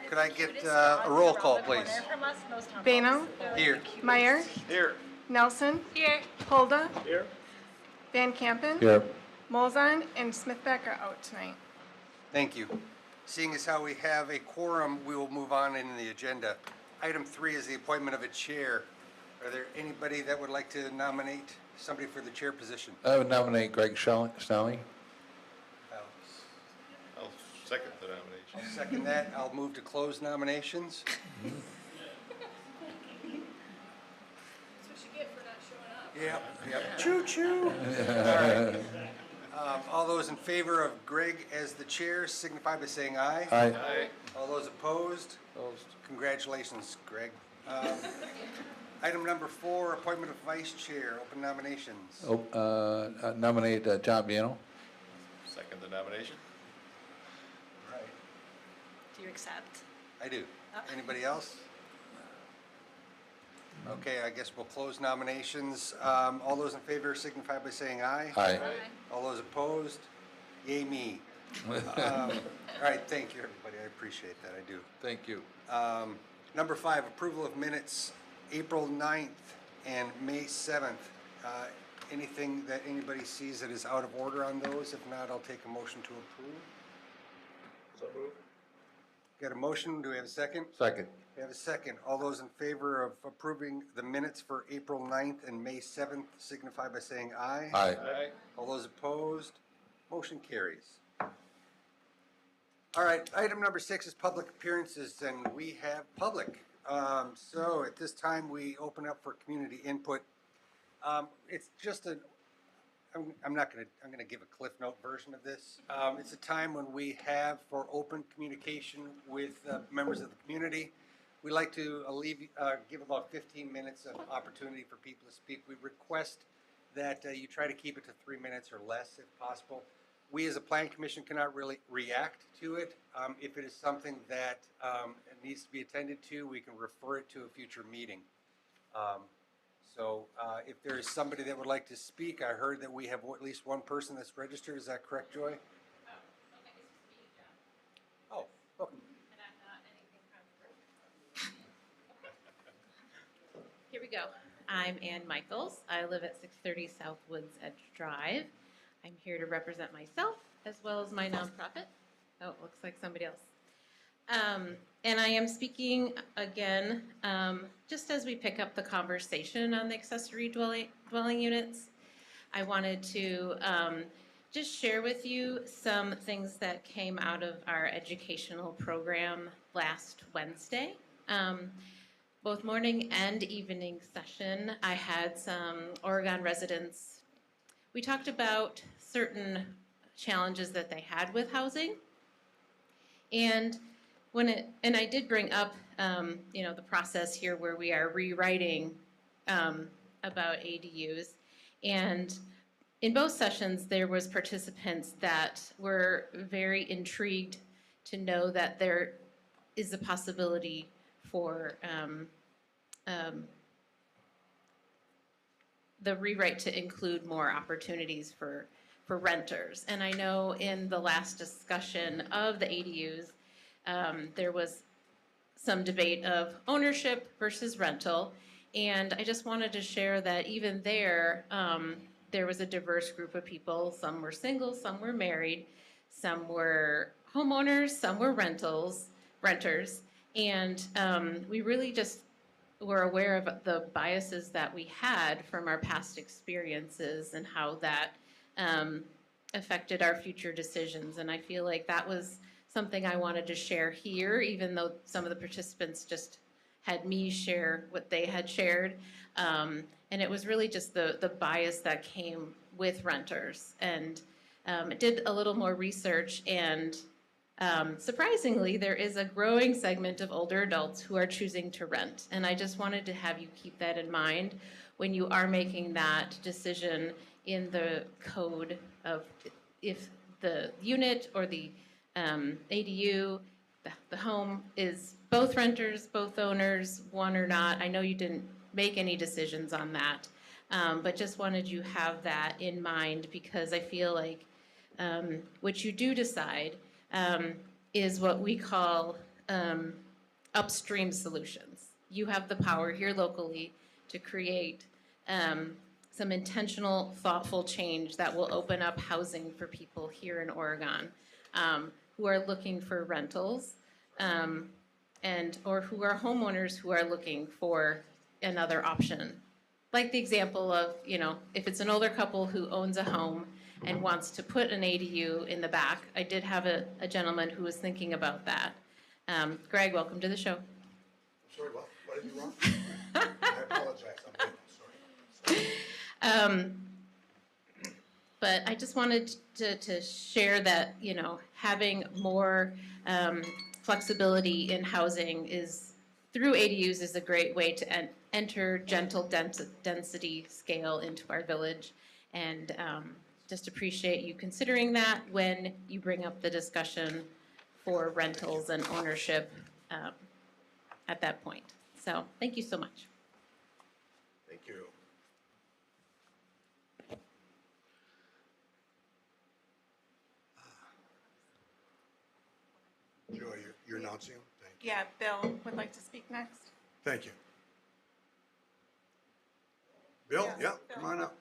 Could I get a roll call, please? Bano, Here. Meyer, Here. Nelson, Here. Holda, Here. Van Kampen, Here. Molzon, and Smithbeck are out tonight. Thank you. Seeing as how we have a quorum, we will move on in the agenda. Item 3 is the appointment of a chair. Are there anybody that would like to nominate somebody for the chair position? I would nominate Greg Snelling. I'll second the nomination. I'll second that. I'll move to close nominations. Yep, yep. Choo-choo. All right. All those in favor of Greg as the chair signify by saying aye. Aye. Aye. All those opposed? Congratulations, Greg. Item number 4, appointment of vice chair, open nominations. Nominate John Biano. Second the nomination. Right. Do you accept? I do. Anybody else? Okay, I guess we'll close nominations. All those in favor signify by saying aye. Aye. All those opposed? Yay me. All right, thank you, everybody. I appreciate that, I do. Thank you. Number 5, approval of minutes, April 9th and May 7th. Anything that anybody sees that is out of order on those? If not, I'll take a motion to approve. So moved. Got a motion? Do we have a second? Second. We have a second. All those in favor of approving the minutes for April 9th and May 7th signify by saying aye. Aye. Aye. All those opposed? Motion carries. All right, item number 6 is public appearances, and we have public. So at this time, we open up for community input. It's just I'm gonna give a Cliff Note version of this. It's a time when we have for open communication with members of the community. We like to give about 15 minutes of opportunity for people to speak. We request that you try to keep it to 3 minutes or less if possible. We as a planning commission cannot really react to it. If it is something that needs to be attended to, we can refer it to a future meeting. So if there is somebody that would like to speak, I heard that we have at least one person that's registered. Is that correct, Joy? Oh, welcome. Here we go. I'm Ann Michaels. I live at 630 South Woods Edge Drive. I'm here to represent myself as well as my nonprofit. Oh, it looks like somebody else. And I am speaking again, just as we pick up the conversation on the accessory dwelling units. I wanted to just share with you some things that came out of our educational program last Wednesday. Both morning and evening session, I had some Oregon residents. We talked about certain challenges that they had with housing, and I did bring up, the process here where we are rewriting about ADUs, and in both sessions there was participants that were very intrigued to know that there is a possibility for the rewrite to include more opportunities for renters. And I know in the last discussion of the ADUs, there was some debate of ownership versus rental. And I just wanted to share that even there was a diverse group of people. Some were single, some were married, some were homeowners, some were renters. And we really just were aware of the biases that we had from our past experiences and how that affected our future decisions. And I feel like that was something I wanted to share here, even though some of the participants just had me share what they had shared. And it was really just the bias that came with renters. And I did a little more research, and surprisingly, there is a growing segment of older adults who are choosing to rent. And I just wanted to have you keep that in mind when you are making that decision in the code of if the unit or the ADU, the home is both renters, both owners, one or not. I know you didn't make any decisions on that, but just wanted you have that in mind, because I feel like what you do decide is what we call upstream solutions. You have the power here locally to create some intentional, thoughtful change that will open up housing for people here in Oregon who are looking for rentals and or who are homeowners who are looking for another option. Like the example of, you know, if it's an older couple who owns a home and wants to put an ADU in the back. I did have a gentleman who was thinking about that. Greg, welcome to the show. Sorry, what did you wrong? I apologize, I'm sorry. But I just wanted to share that, you know, having more flexibility in housing is, through ADUs, is a great way to enter gentle density scale into our village. And just appreciate you considering that when you bring up the discussion for rentals and ownership at that point. So thank you so much. Thank you. Joy, you're announcing him? Thank you. Yeah, Bill would like to speak next. Thank you. Bill, Yeah, yeah, Bill. come on up.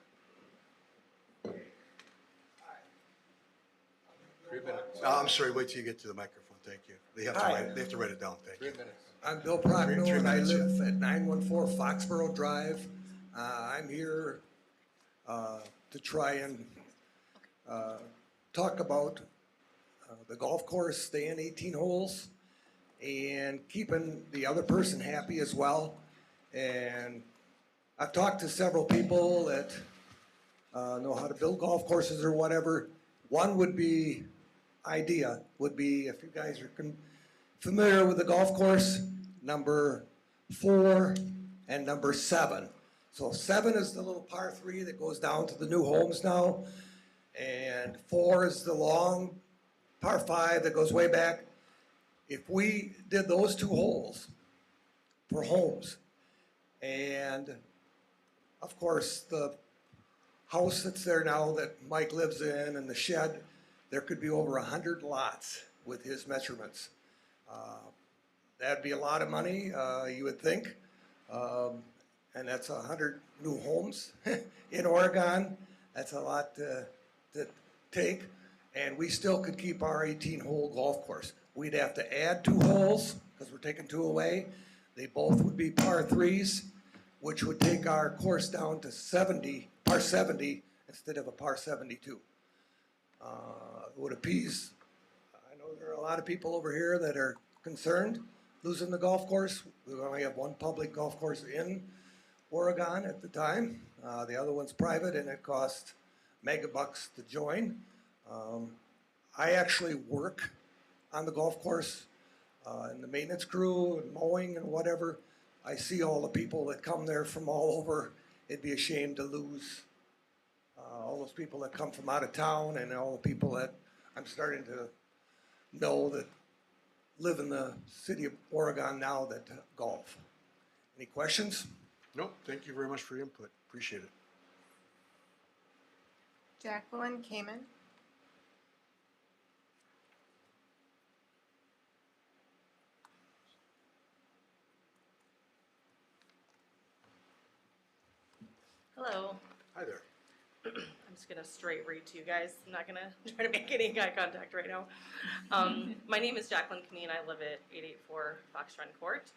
3 minutes. I'm sorry, wait till you get to the microphone, thank you. They have to Hi. write it down, thank you. 3 minutes. I'm Bill Proctor, Three and I minutes, live at 914 Foxborough Drive. I'm here to try and talk about the golf course staying 18 holes and keeping the other person happy as well. And I've talked to several people that know how to build golf courses or whatever. One would be if you guys are familiar with the golf course, number 4 and number 7. So 7 is the little par 3 that goes down to the new homes now, and 4 is the long par 5 that goes way back. If we did those 2 holes for homes, and of course the house that's there now that Mike lives in and the shed, there could be over 100 lots with his measurements. That'd be a lot of money, you would think. And that's 100 new homes in Oregon. That's a lot to take. And we still could keep our 18-hole golf course. We'd have to add 2 holes because we're taking 2 away. They both would be par 3s, which would take our course down to par 70 instead of a par 72. It would appease, I know there are a lot of people over here that are concerned losing the golf course. We only have one public golf course in Oregon at the time. The other one's private and it costs megabucks to join. I actually work on the golf course in the maintenance crew and mowing and whatever. I see all the people that come there from all over. It'd be a shame to lose all those people that come from out of town and all the people that I'm starting to know that live in the city of Oregon now that golf. Any questions? No, thank you very much for your input, appreciate it. Jacqueline Kamen. Hello. Hi there. I'm just gonna straight read to you guys. I'm not gonna try to make any eye contact right now. My name is Jacqueline Kameen. I live at 884 Fox Run Court.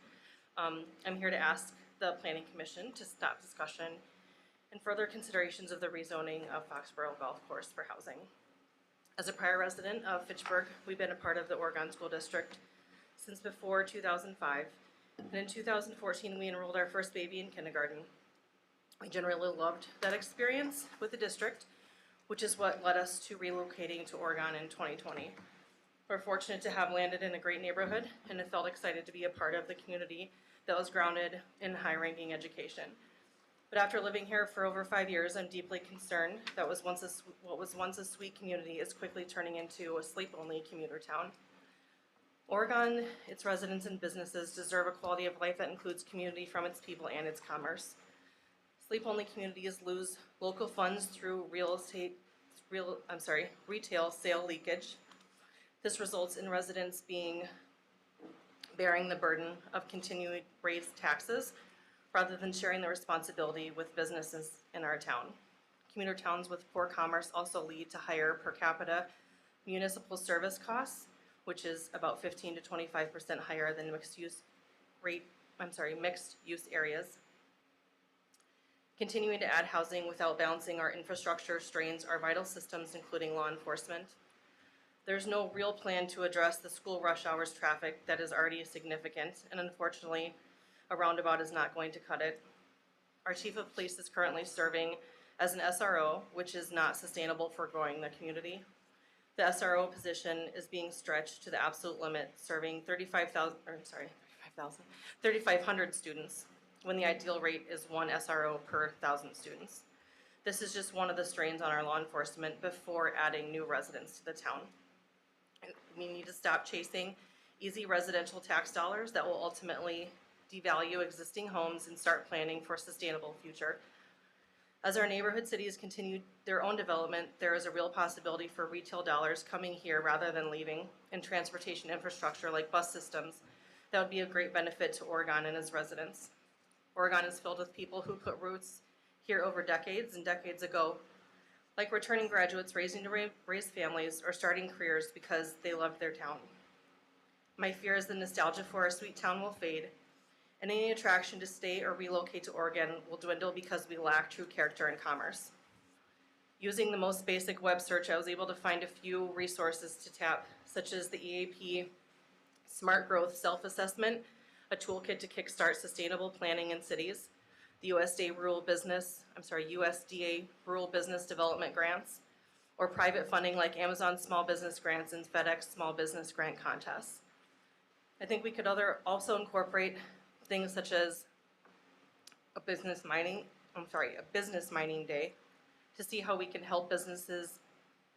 I'm here to ask the Planning Commission to stop discussion and further considerations of the rezoning of Foxborough Golf Course for housing. As a prior resident of Fitchburg, we've been a part of the Oregon School District since before 2005. And in 2014, we enrolled our first baby in kindergarten. We generally loved that experience with the district, which is what led us to relocating to Oregon in 2020. We're fortunate to have landed in a great neighborhood and have felt excited to be a part of the community that was grounded in high-ranking education. But after living here for over 5 years, I'm deeply concerned that what was once a sweet community is quickly turning into a sleep-only commuter town. Oregon, its residents and businesses deserve a quality of life that includes community from its people and its commerce. Sleep-only communities lose local funds through retail sale leakage. This results in residents being bearing the burden of continuing raised taxes rather than sharing the responsibility with businesses in our town. Commuter towns with poor commerce also lead to higher per capita municipal service costs, which is about 15 to 25% higher than mixed use areas. Continuing to add housing without balancing our infrastructure strains our vital systems, including law enforcement. There's no real plan to address the school rush hours traffic that is already significant, and unfortunately, a roundabout is not going to cut it. Our chief of police is currently serving as an SRO, which is not sustainable for growing the community. The SRO position is being stretched to the absolute limit, serving 3,500 students, when the ideal rate is 1 SRO per 1,000 students. This is just one of the strains on our law enforcement before adding new residents to the town. We need to stop chasing easy residential tax dollars that will ultimately devalue existing homes and start planning for a sustainable future. As our neighborhood cities continue their own development, there is a real possibility for retail dollars coming here rather than leaving, and transportation infrastructure like bus systems that would be a great benefit to Oregon and its residents. Oregon is filled with people who put roots here over decades and decades ago, like returning graduates raising to raise families or starting careers because they loved their town. My fear is the nostalgia for our sweet town will fade, and any attraction to stay or relocate to Oregon will dwindle because we lack true character and commerce. Using the most basic web search, I was able to find a few resources to tap, such as the EAP Smart Growth Self-Assessment, a toolkit to kickstart sustainable planning in cities, the USDA Rural Business Development Grants, or private funding like Amazon Small Business Grants and FedEx Small Business Grant Contests. I think we could also incorporate things such as a business mining day to see how we can help businesses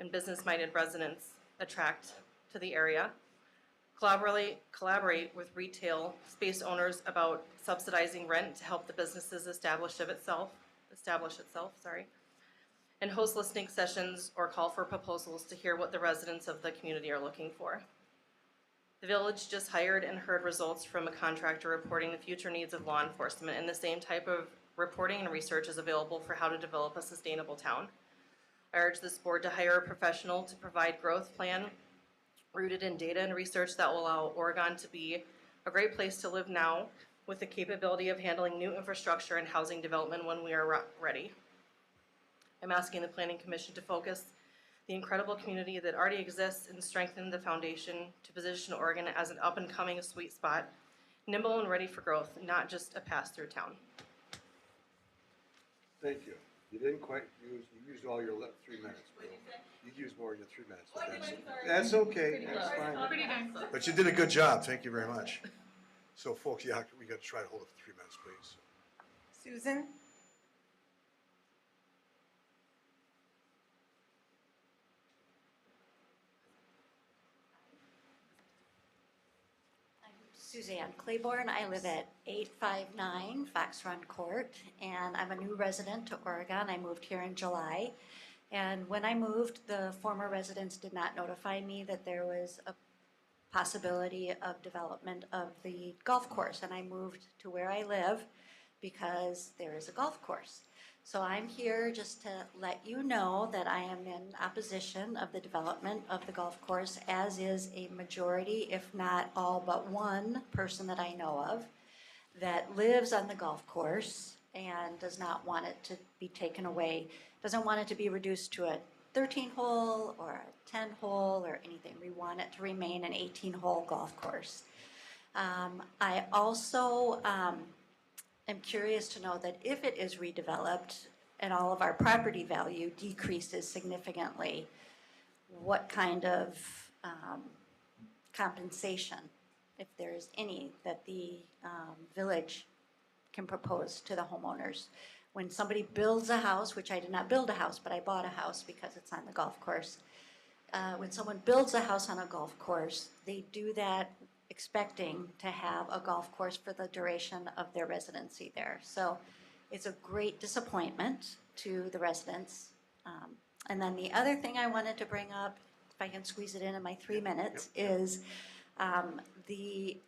and business-minded residents attract to the area. Collaborate with retail space owners about subsidizing rent to help the businesses establish itself, and host listening sessions or call for proposals to hear what the residents of the community are looking for. The village just hired and heard results from a contractor reporting the future needs of law enforcement, and the same type of reporting and research is available for how to develop a sustainable town. I urge this board to hire a professional to provide growth plan rooted in data and research that will allow Oregon to be a great place to live now, with the capability of handling new infrastructure and housing development when we are ready. I'm asking the Planning Commission to focus the incredible community that already exists and strengthen the foundation to position Oregon as an up-and-coming sweet spot, nimble and ready for growth, not just a pass-through town. Thank you. You didn't quite use, you used all your 3 minutes, Bill. You used more than your 3 minutes. But that's okay, that's fine. Pretty darn close. But you did a good job, thank you very much. So folks, yeah, we gotta try to hold it for 3 minutes, please. Susan? Suzanne Claiborne. I live at 859 Fox Run Court, and I'm a new resident to Oregon. I moved here in July. And when I moved, the former residents did not notify me that there was a possibility of development of the golf course. And I moved to where I live because there is a golf course. So I'm here just to let you know that I am in opposition of the development of the golf course, as is a majority, if not all but one person that I know of that lives on the golf course and does not want it to be taken away, doesn't want it to be reduced to a 13-hole or a 10-hole or anything. We want it to remain an 18-hole golf course. I also am curious to know that if it is redeveloped and all of our property value decreases significantly, what kind of compensation, if there is any, that the village can propose to the homeowners. When somebody builds a house, which I did not build a house, but I bought a house because it's on the golf course. When someone builds a house on a golf course, they do that expecting to have a golf course for the duration of their residency there. So it's a great disappointment to the residents. And then the other thing I wanted to bring up, if I can squeeze it in my 3 minutes, is the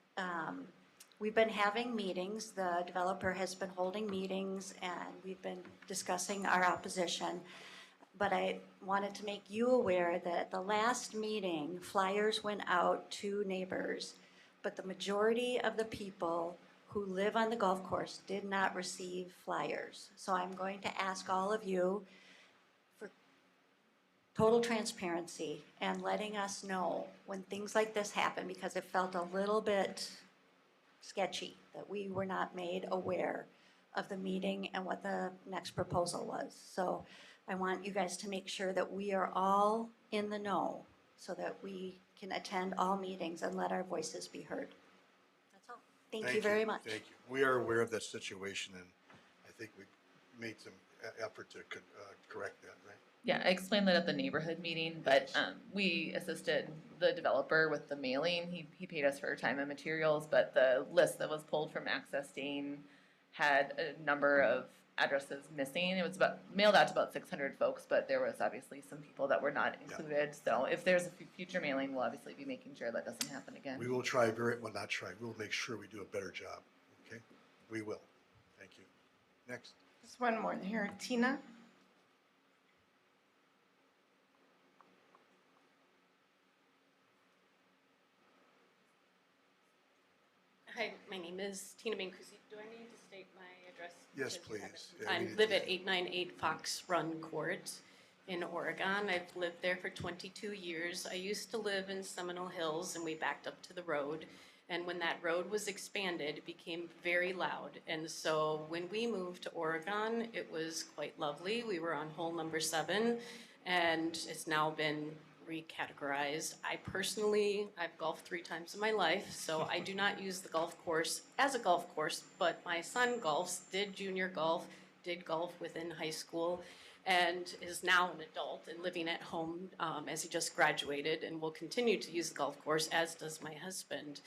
we've been having meetings. The developer has been holding meetings, and we've been discussing our opposition. But I wanted to make you aware that at the last meeting, flyers went out to neighbors, but the majority of the people who live on the golf course did not receive flyers. So I'm going to ask all of you for total transparency and letting us know when things like this happen, because it felt a little bit sketchy that we were not made aware of the meeting and what the next proposal was. So I want you guys to make sure that we are all in the know so that we can attend all meetings and let our voices be heard. That's all. Thank you very much. Thank you. We are aware of that situation, and I think we made some effort to correct that, right? Yeah, I explained that at the neighborhood meeting, but we assisted the developer with the mailing. He paid us for time and materials, but the list that was pulled from Access Dane had a number of addresses missing. It was mailed out to about 600 folks, but there was obviously some people that were not included. So if there's a future mailing, we'll obviously be making sure that doesn't happen again. We will not try, we'll make sure we do a better job, okay? We will. Thank you. Next. Just one more here. Tina? Hi, my name is Tina Mancusi. Do I need to state my address? Yes, Because you have please. it. Yeah, we I need live to- at 898 Fox Run Court in Oregon. I've lived there for 22 years. I used to live in Seminole Hills, and we backed up to the road. And when that road was expanded, it became very loud. And so when we moved to Oregon, it was quite lovely. We were on hole number 7, and it's now been recategorized. I've golfed 3 times in my life, so I do not use the golf course as a golf course, but my son golfs, did junior golf, did golf within high school, and is now an adult and living at home as he just graduated, and will continue to use the golf course, as does my husband,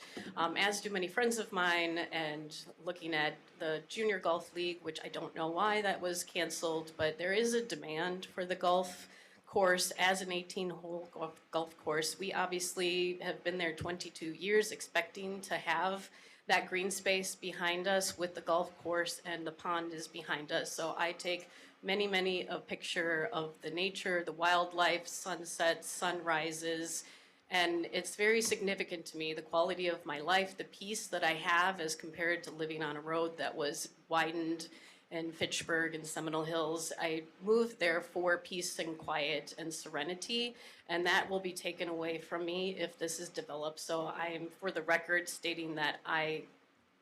as do many friends of mine. And looking at the junior golf league, which I don't know why that was canceled, but there is a demand for the golf course as an 18-hole golf course. We obviously have been there 22 years expecting to have that green space behind us with the golf course, and the pond is behind us. So I take many a picture of the nature, the wildlife, sunsets, sunrises, and it's very significant to me, the quality of my life, the peace that I have as compared to living on a road that was widened in Fitchburg and Seminole Hills. I moved there for peace and quiet and serenity, and that will be taken away from me if this is developed. So I am, for the record, stating that I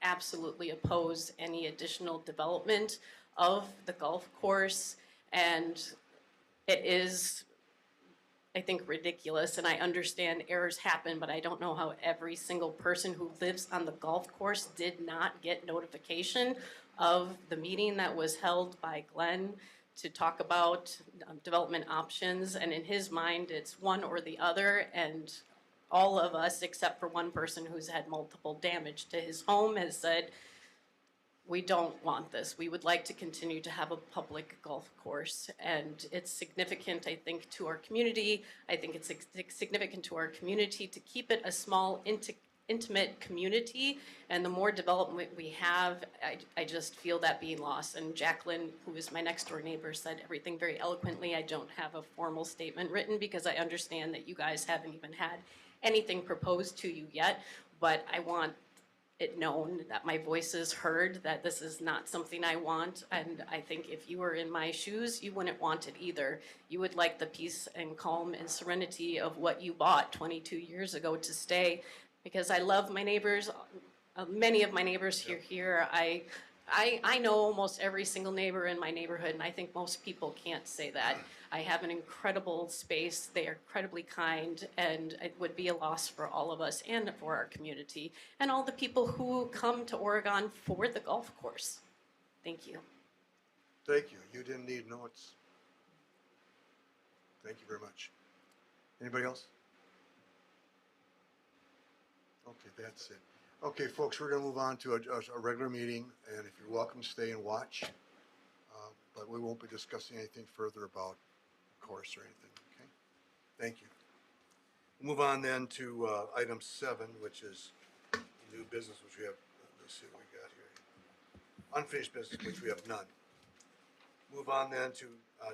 absolutely oppose any additional development of the golf course, and it is, I think, ridiculous, and I understand errors happen, but I don't know how every single person who lives on the golf course did not get notification of the meeting that was held by Glenn to talk about development options. And in his mind, it's one or the other, and all of us, except for one person who's had multiple damage to his home, has said, we don't want this. We would like to continue to have a public golf course, and it's significant, I think, to our community. I think it's significant to our community to keep it a small, intimate community, and the more development we have, I just feel that being lost. And Jacqueline, who is my next door neighbor, said everything very eloquently. I don't have a formal statement written because I understand that you guys haven't even had anything proposed to you yet, but I want it known that my voice is heard, that this is not something I want. And I think if you were in my shoes, you wouldn't want it either. You would like the peace and calm and serenity of what you bought 22 years ago to stay. Because I love my neighbors, many of my neighbors here. I know almost every single neighbor in my neighborhood, and I think most people can't say that. I have an incredible space. They are incredibly kind, and it would be a loss for all of us and for our community and all the people who come to Oregon for the golf course. Thank you. Thank you. You didn't need notes. Thank you very much. Anybody else? Okay, that's it. Okay, folks, we're gonna move on to a regular meeting, and if you're welcome, stay and watch. But we won't be discussing anything further about the course or anything, okay? Thank you. We'll move on then to item 7, which is new business, which we have, let's see what we got here. Unfinished business, which we have none. Move on then to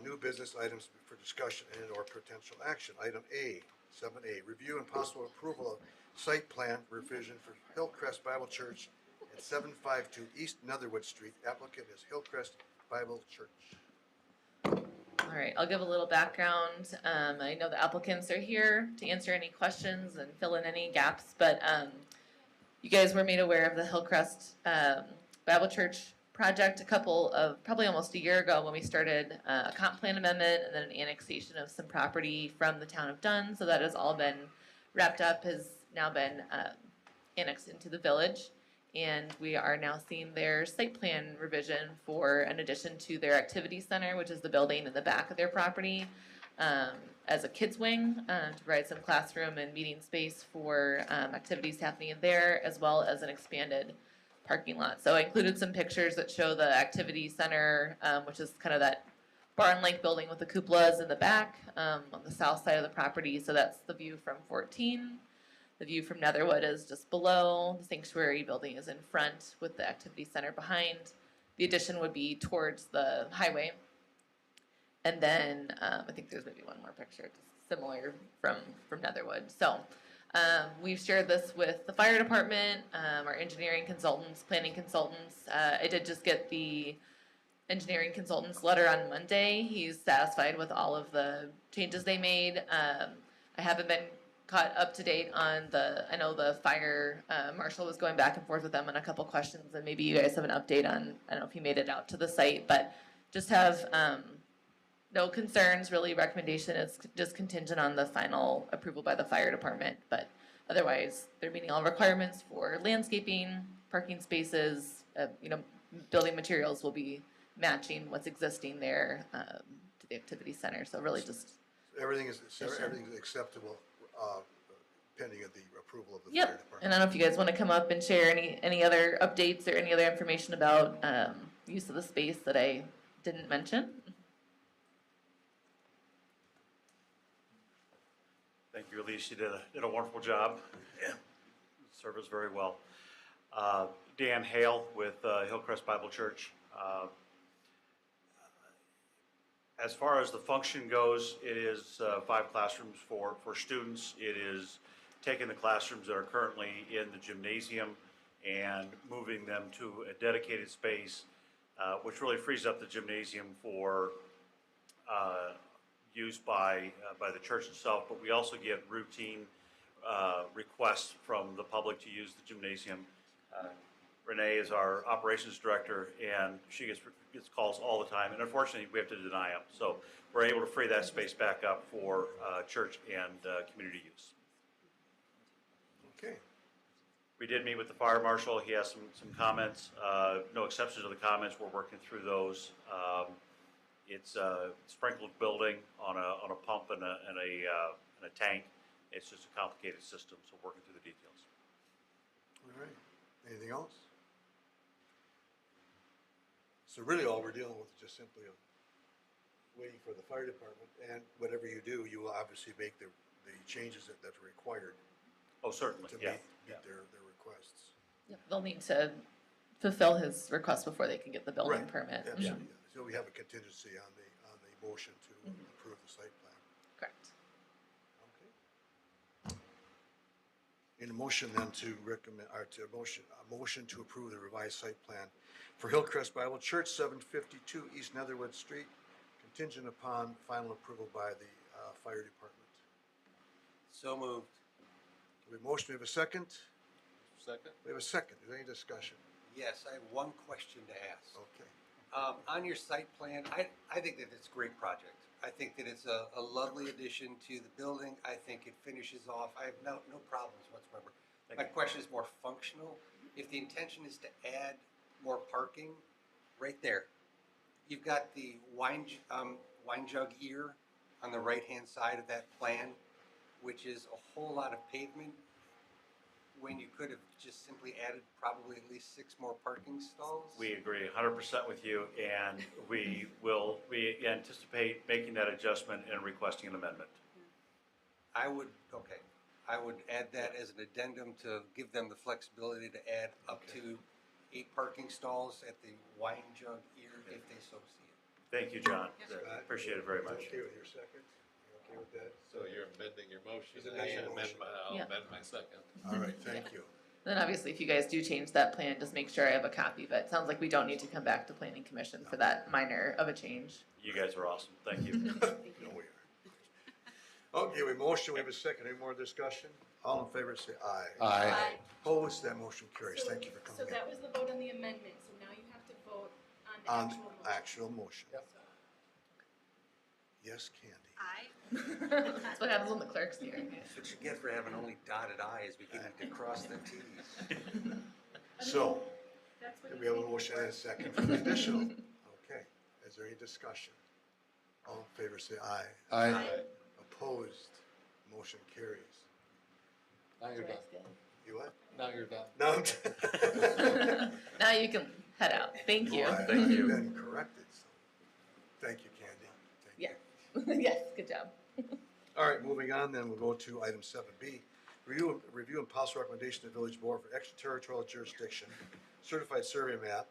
new business items for discussion and or potential action. Item A, 7A, review and possible approval of site plan revision for Hillcrest Bible Church at 752 East Netherwood Street. Applicant is Hillcrest Bible Church. All right, I'll give a little background. I know the applicants are here to answer any questions and fill in any gaps, but you guys were made aware of the Hillcrest Bible Church project probably almost a year ago when we started a comp plan amendment and then an annexation of some property from the town of Dunn. So that has all been wrapped up, has now been annexed into the village. And we are now seeing their site plan revision for an addition to their activity center, which is the building in the back of their property, as a kids wing to provide some classroom and meeting space for activities happening in there, as well as an expanded parking lot. So I included some pictures that show the activity center, which is kind of that barn-like building with the cupolas in the back on the south side of the property. So that's the view from 14. The view from Netherwood is just below. The sanctuary building is in front with the activity center behind. The addition would be towards the highway. And then I think there's maybe one more picture, just similar from Netherwood. So we've shared this with the fire department, our engineering consultants, planning consultants. I did just get the engineering consultant's letter on Monday. He's satisfied with all of the changes they made. I haven't been caught up to date on I know the fire marshal was going back and forth with them on a couple questions, and maybe you guys have an update on, I don't know if he made it out to the site, but just have no concerns, really. Recommendation is just contingent on the final approval by the fire department, but otherwise they're meeting all requirements for landscaping, parking spaces, building materials will be matching what's existing there to the activity center. So really just Everything's acceptable, pending the approval of the fire yep. department. And I don't know if you guys want to come up and share any other updates or any other information about use of the space that I didn't mention. Thank you, Elise. You did a wonderful job. Yeah. Served us very well. Dan Hale with Hillcrest Bible Church. As far as the function goes, it is 5 classrooms for students. It is taking the classrooms that are currently in the gymnasium and moving them to a dedicated space, which really frees up the gymnasium for use by the church itself, but we also get routine requests from the public to use the gymnasium. Renee is our operations director, and she gets calls all the time, and unfortunately we have to deny them. So we're able to free that space back up for church and community use. Okay. We did meet with the fire marshal. He has some comments. No exceptions to the comments. We're working through those. It's a sprinkled building on a pump and a tank. It's just a complicated system, so working through the details. All right. Anything else? So really all we're dealing with is just simply waiting for the fire department, and whatever you do, you will obviously make the changes that are required Oh, certainly, to yeah. meet their requests. Yep. They'll need to fulfill his request before they can get the building Right. permit. Absolutely. So we have a contingency on the motion to approve the site plan. Correct. Okay. In a motion then to recommend, or to a motion to approve the revised site plan for Hillcrest Bible Church, 752 East Netherwood Street, contingent upon final approval by the fire department. So moved. We have a motion, we have a second? Second? We have a second. Is there any discussion? Yes, I have one question to ask. Okay. On your site plan, I think that it's a great project. I think that it's a lovely addition to the building. I think it finishes off. I have no problems whatsoever. My question is more functional. If the intention is to add more parking, right there, you've got the wine jug ear on the right-hand side of that plan, which is a whole lot of pavement, when you could have just simply added probably at least 6 more parking stalls? We agree 100% with you, and we anticipate making that adjustment and requesting an amendment. I would, okay. I would add that as an addendum to give them the flexibility to add up to 8 parking stalls at the wine jug ear if they so see it. Thank you, John. Scott, Appreciate it very much. Okay with your second? You okay with that? So you're amending your motion. He's amending I the motion. I'll Yeah. amend my second. All right, thank you. Then obviously, if you guys do change that plan, just make sure I have a copy, but it sounds like we don't need to come back to planning commission for that minor of a change. You guys are awesome. Thank you. No, we are. Okay, we motion, we have a second. Any more discussion? All in favor, say aye. Aye. Opposed, that motion carries. Thank you for So coming that in. was the vote on the amendment, so now you have to vote on the On actual motion. actual motion. Yes, Candy. That's what happens when the clerk's here. That's what you get for having only dotted i's beginning to cross the t's. So, That's what we you have a think. motion and a second for the additional. Okay, is there any discussion? All in favor, say aye. Aye. Opposed, motion carries. Now you're done. You what? Now you're done. No. Now you can head out. Thank you. Boy, Thank you. I've been corrected, so, thank you, Candy. Thank you. Yeah. Yes, good job. All right, moving on, then we'll go to item 7B. Review and possible recommendation to Village Board for extraterritorial jurisdiction, certified survey map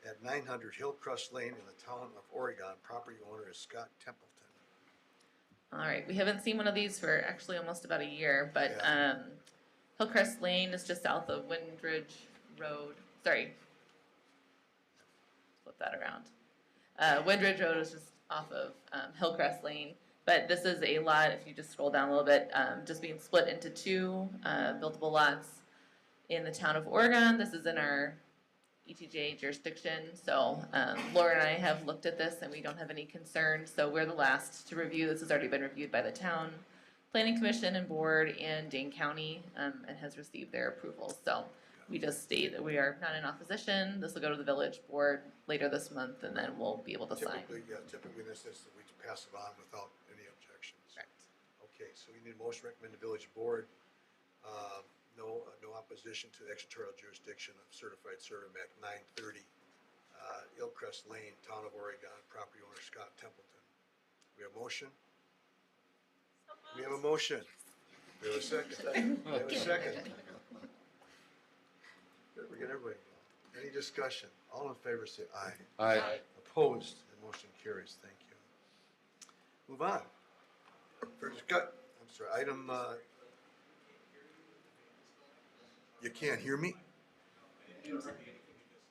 at 900 Hillcrest Lane in the town of Oregon. Property owner is Scott Templeton. All right, we haven't seen one of these for actually almost about a year, but Yeah. Hillcrest Lane is just south of Windridge Road. Sorry, flip that around. Windridge Road is just off of Hillcrest Lane, but this is a lot, if you just scroll down a little bit, just being split into 2 buildable lots in the town of Oregon. This is in our ETJ jurisdiction, so Laura and I have looked at this and we don't have any concerns, so we're the last to review. This has already been reviewed by the town planning commission and board and Dane County, and has received their approval. So we just state that we are not in opposition. This will go to the village board later this month, and then we'll be able to sign. Typically in this instance, we pass it on without any objections. Correct. Okay, so we need a motion to recommend the village board, no opposition to the extraterritorial jurisdiction of certified survey map 930, Hillcrest Lane, town of Oregon, property owner Scott Templeton. We have a motion? We have a motion. We have a second. We have a second. Good, we get everybody involved. Any discussion? All in favor say aye. Aye. Opposed, the motion carries. Thank you. Move on. I'm sorry, item, you can't hear me?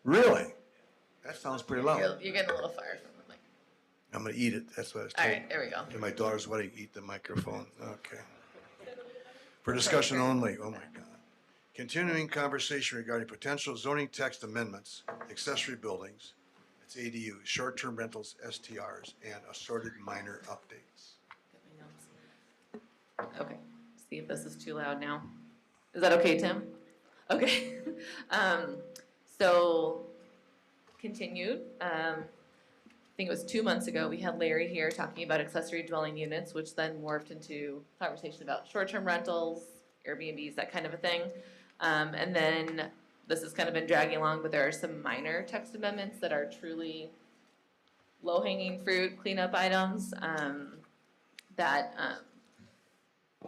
Really? That sounds pretty loud. You're getting a little far from the mic. I'm gonna eat it, that's what I was All told. right, there we go. And my daughter's wedding, eat the microphone, okay. For discussion only, oh my God. Continuing conversation regarding potential zoning text amendments, accessory buildings, it's ADUs, short-term rentals, STRs, and assorted minor updates. Get my notes. Okay, see if this is too loud now. Is that okay, Tim? Okay. So, continued. I think it was 2 months ago, we had Larry here talking about accessory dwelling units, which then morphed into conversation about short-term rentals, Airbnbs, that kind of a thing. And then this has kind of been dragging along, but there are some minor text amendments that are truly low-hanging fruit, cleanup items that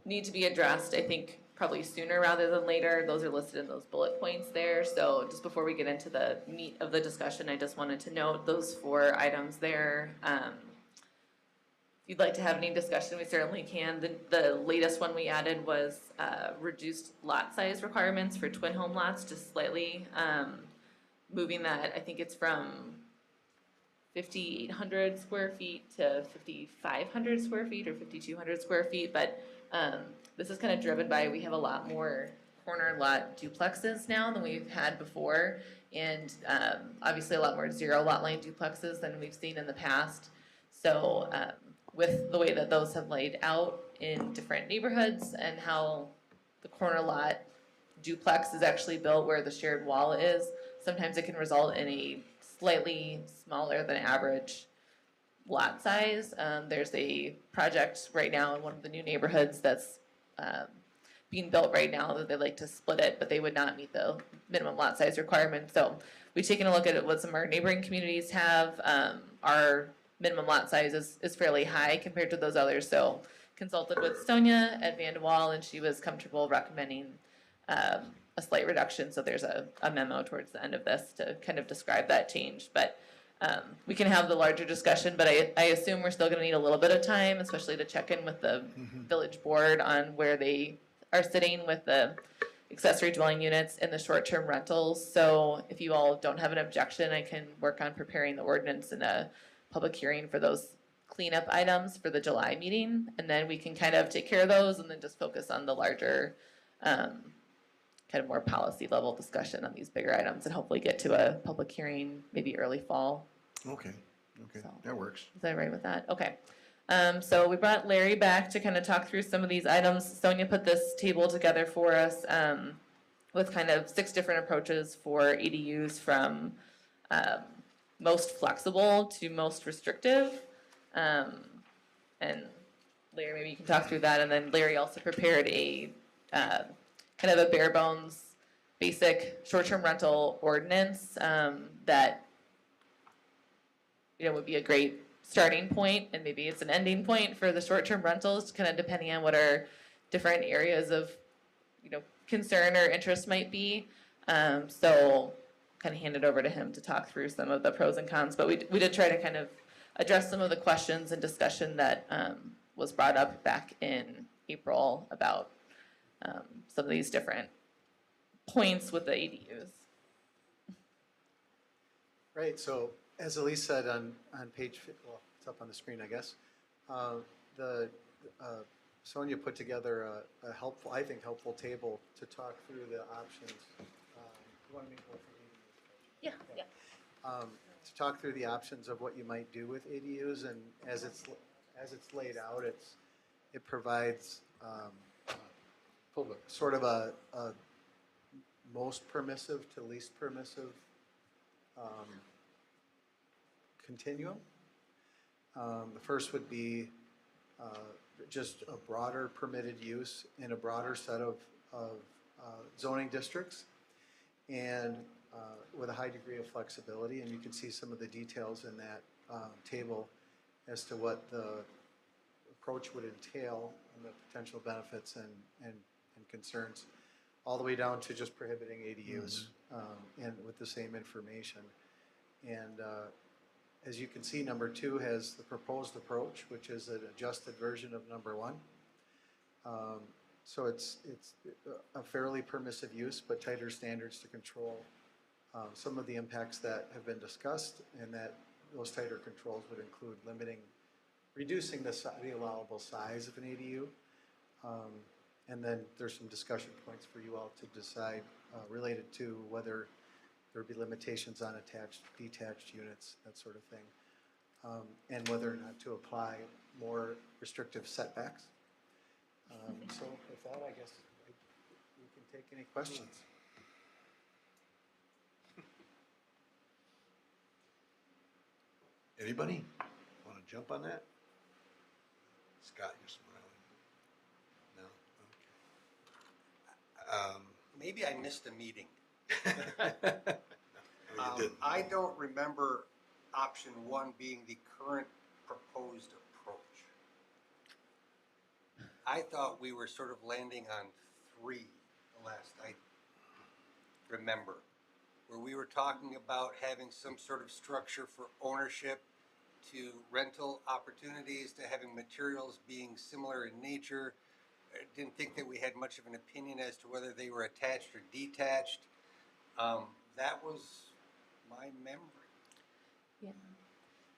need to be addressed, I think, probably sooner rather than later. Those are listed in those bullet points there. So just before we get into the meat of the discussion, I just wanted to note those 4 items there. If you'd like to have any discussion, we certainly can. The latest one we added was reduced lot size requirements for twin home lots, just slightly moving that. I think it's from 5,800 square feet to 5,500 square feet or 5,200 square feet, but this is kind of driven by, we have a lot more corner lot duplexes now than we've had before, and obviously a lot more 0 lot line duplexes than we've seen in the past. So with the way that those have laid out in different neighborhoods and how the corner lot duplex is actually built where the shared wall is, sometimes it can result in a slightly smaller than average lot size. There's a project right now in one of the new neighborhoods that's being built right now that they like to split it, but they would not meet the minimum lot size requirement. So we've taken a look at what some of our neighboring communities have. Our minimum lot size is fairly high compared to those others. So consulted with Sonia at Van de Waal, and she was comfortable recommending a slight reduction. So there's a memo towards the end of this to kind of describe that change. But we can have the larger discussion, but I assume we're still going to need a little bit of time, especially to check in with the village board on where they are sitting with the accessory dwelling units and the short-term rentals. So if you all don't have an objection, I can work on preparing the ordinance and a public hearing for those cleanup items for the July meeting. And then we can kind of take care of those and then just focus on the larger, kind of more policy level discussion on these bigger items and hopefully get to a public hearing maybe early fall. Okay, So- that works. Is that right with that? Okay. So we brought Larry back to kind of talk through some of these items. Sonia put this table together for us with kind of 6 different approaches for ADUs from most flexible to most restrictive. And Larry, maybe you can talk through that. And then Larry also prepared a kind of a bare bones, basic short-term rental ordinance that would be a great starting point, and maybe it's an ending point for the short-term rentals, kind of depending on what our different areas of, concern or interest might be. So kind of hand it over to him to talk through some of the pros and cons, but we did try to kind of address some of the questions and discussion that was brought up back in April about some of these different points with the ADUs. Right, so as Elise said on page, well, it's up on the screen, I guess. Sonia put together a helpful, I think, helpful table to talk through the options. You want me to go for ADUs? Yeah. To talk through the options of what you might do with ADUs, and as it's laid out, it provides sort of a most permissive to least permissive continuum. The first would be just a broader permitted use in a broader set of zoning districts, and with a high degree of flexibility. And you can see some of the details in that table as to what the approach would entail and the potential benefits and concerns, all the way down to just prohibiting ADUs and with the same information. And as you can see, number 2 has the proposed approach, which is an adjusted version of number 1. So it's a fairly permissive use, but tighter standards to control some of the impacts that have been discussed, and that those tighter controls would include reducing the allowable size of an ADU. And then there's some discussion points for you all to decide related to whether there would be limitations on attached, detached units, that sort of thing, and whether or not to apply more restrictive setbacks. So with that, I guess we can take any questions. Anybody want to jump on that? Scott, you're smiling. No? Okay. Maybe I missed a meeting. No, you didn't. I don't remember option 1 being the current proposed approach. I thought we were sort of landing on 3, the last I remember, where we were talking about having some sort of structure for ownership, to rental opportunities, to having materials being similar in nature. I didn't think that we had much of an opinion as to whether they were attached or detached. That was my memory.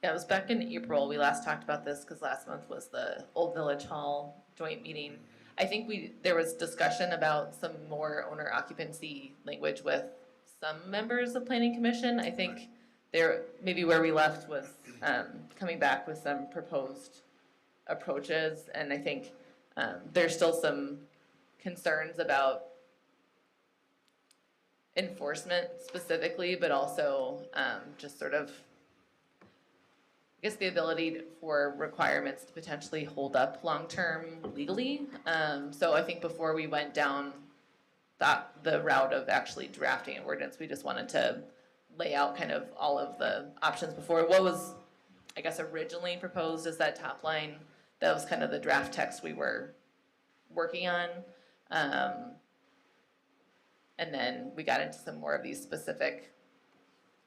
Yeah, it was back in April. We last talked about this because last month was the Old Village Hall joint meeting. I think there was discussion about some more owner occupancy language with some members of Planning Commission. I think maybe where we left was coming back with some proposed approaches, and I think there's still some concerns about enforcement specifically, but also just sort of, I guess, the ability for requirements to potentially hold up long-term legally. So I think before we went down the route of actually drafting an ordinance, we just wanted to lay out kind of all of the options before. What was, I guess, originally proposed as that top line that was kind of the draft text we were working on. And then we got into some more of these specific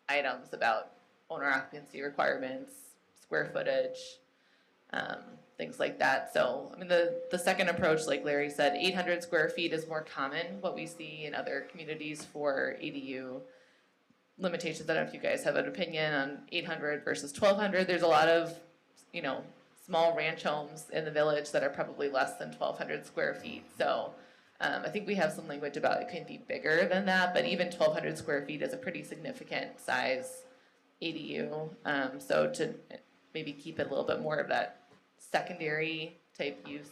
items about owner occupancy requirements, square footage, things like that. So, I mean, the second approach, like Larry said, 800 square feet is more common, what we see in other communities for ADU limitations. I don't know if you guys have an opinion on 800 versus 1200. There's a lot of, small ranch homes in the village that are probably less than 1200 square feet. So, I think we have some language about it can be bigger than that, but even 1200 square feet is a pretty significant size ADU. So to maybe keep it a little bit more of that secondary type use,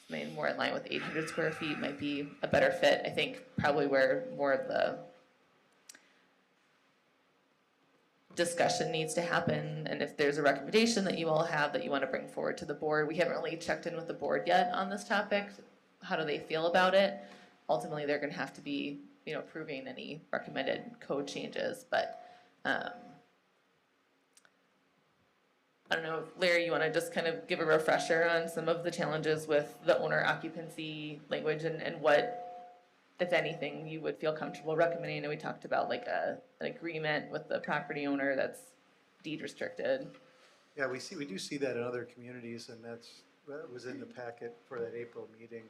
something more in line with 800 square feet might be a better fit. I think probably where more of the discussion needs to happen, and if there's a recommendation that you all have that you want to bring forward to the board. We haven't really checked in with the board yet on this topic. How do they feel about it? Ultimately, they're going to have to be, approving any recommended code changes, but I don't know, Larry, you want to just kind of give a refresher on some of the challenges with the owner occupancy language and what, if anything, you would feel comfortable recommending? I know we talked about like an agreement with the property owner that's deed restricted. Yeah, we do see that in other communities, and that was in the packet for that April meeting.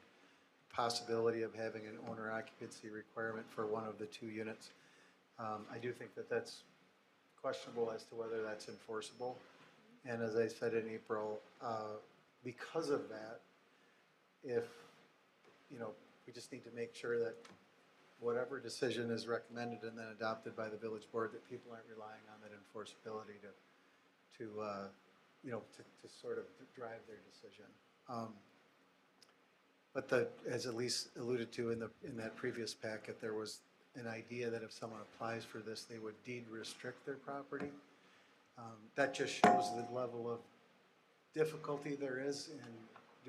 Possibility of having an owner occupancy requirement for one of the two units. I do think that that's questionable as to whether that's enforceable. And as I said in April, because of that, if, we just need to make sure that whatever decision is recommended and then adopted by the village board, that people aren't relying on that enforceability to sort of drive their decision. But as Elise alluded to in that previous packet, there was an idea that if someone applies for this, they would deed restrict their property. That just shows the level of difficulty there is in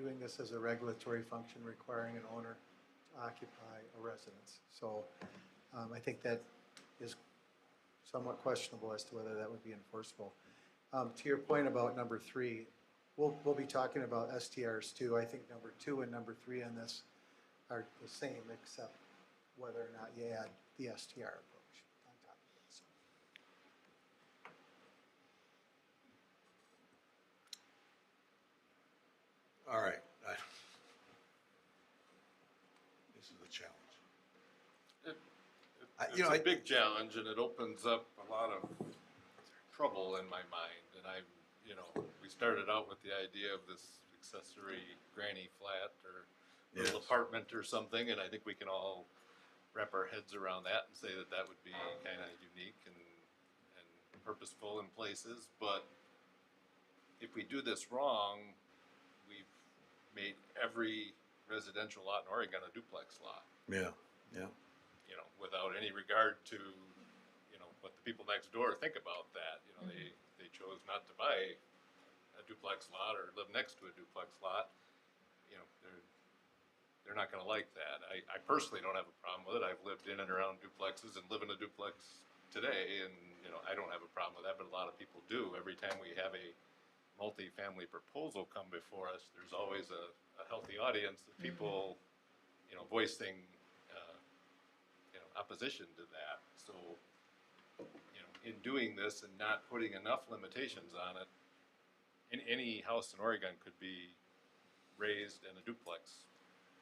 doing this as a regulatory function requiring an owner to occupy a residence. So I think that is somewhat questionable as to whether that would be enforceable. To your point about number 3, we'll be talking about STRs too. I think number 2 and number 3 on this are the same, except whether or not you add the STR approach on top of it. So. All right. This is a challenge. It's a big challenge, and it opens up a lot of trouble in my mind. And we started out with the idea of this accessory granny flat or little apartment or something, and I think we can all wrap our heads around that and say that that would be kind of unique and purposeful in places. But if we do this wrong, we've made every residential lot in Oregon a duplex lot. Yeah. Without any regard to, what the people next door think about that. They chose not to buy a duplex lot or live next to a duplex lot. They're not going to like that. I personally don't have a problem with it. I've lived in and around duplexes and live in a duplex today, and I don't have a problem with that, but a lot of people do. Every time we have a multi-family proposal come before us, there's always a healthy audience of people, voicing opposition to that. So, in doing this and not putting enough limitations on it, any house in Oregon could be raised and a duplex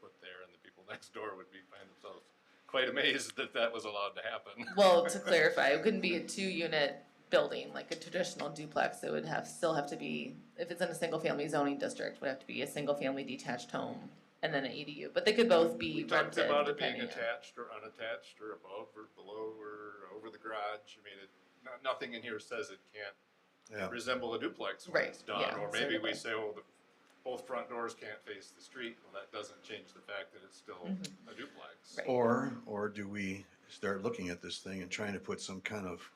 put there, and the people next door would find themselves quite amazed that that was allowed to happen. Well, to clarify, it couldn't be a 2-unit building like a traditional duplex. It would still have to be, if it's in a single-family zoning district, it would have to be a single-family detached home and then an ADU. But they could both be We talked rented, about it being depending on. attached or unattached or above or below or over the garage. I mean, nothing in here says it can't resemble a duplex when it's done. Yeah, Or maybe we certainly. say, both front doors can't face the street. Well, that doesn't change the fact that it's still a duplex. Right. Or do we start looking at this thing and trying to put some kind of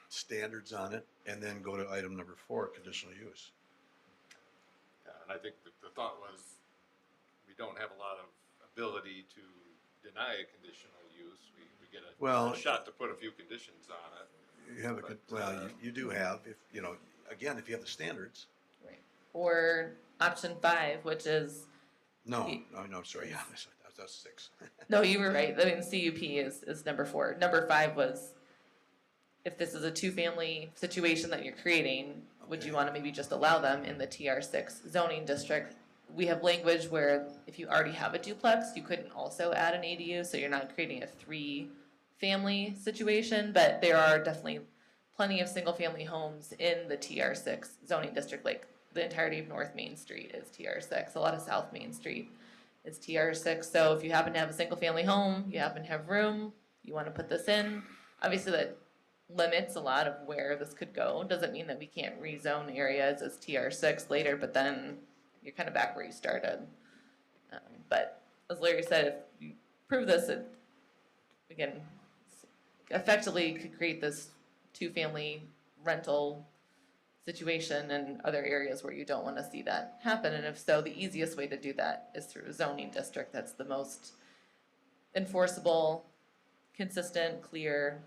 standards on it and then go to item number 4, conditional use? Yeah, and I think the thought was we don't have a lot of ability to deny a conditional use. We get a shot to put a few conditions on it. You have you do have, if you have the standards. Or option 5, which is, No, sorry, yeah, that's 6. no, you were right. I mean, CUP is number 4. Number 5 was, if this is a 2-family situation that you're creating, would you Okay. want to maybe just allow them in the TR6 zoning district? We have language where if you already have a duplex, you couldn't also add an ADU, so you're not creating a 3-family situation, but there are definitely plenty of single-family homes in the TR6 zoning district, like the entirety of North Main Street is TR6, a lot of South Main Street is TR6, so if you happen to have a single-family home, you happen to have room, you want to put this in, obviously that limits a lot of where this could go. Doesn't mean that we can't rezone areas as TR6 later, but then you're kind of back where you started. But as Larry said, if you prove this, it again effectively could create this 2-family rental situation in other areas where you don't want to see that happen. And if so, the easiest way to do that is through a zoning district. That's the most enforceable, consistent, clear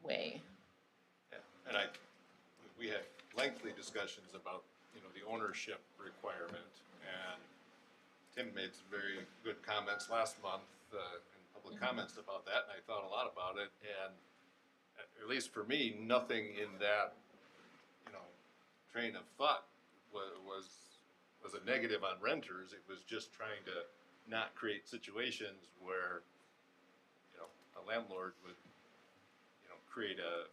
way. Yeah, and we had lengthy discussions about, the ownership requirement, and Tim made some very good comments last month, in public comments about that, and I thought a lot about it, and at least for me, nothing in that, train of thought was a negative on renters. It was just trying to not create situations where, a landlord would, create a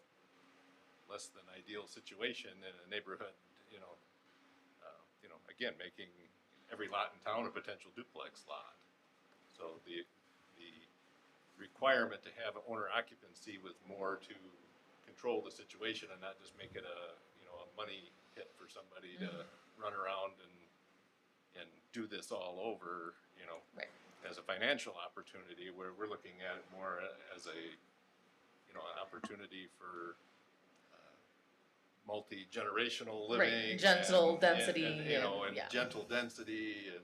less than ideal situation in a neighborhood, again, making every lot in town a potential duplex lot. So the requirement to have owner occupancy was more to control the situation and not just make it a money hit for somebody to run around and do this all over, Right. as a financial opportunity, where we're looking at it more as a an opportunity for multi-generational living, Gentle density and yeah. gentle density, and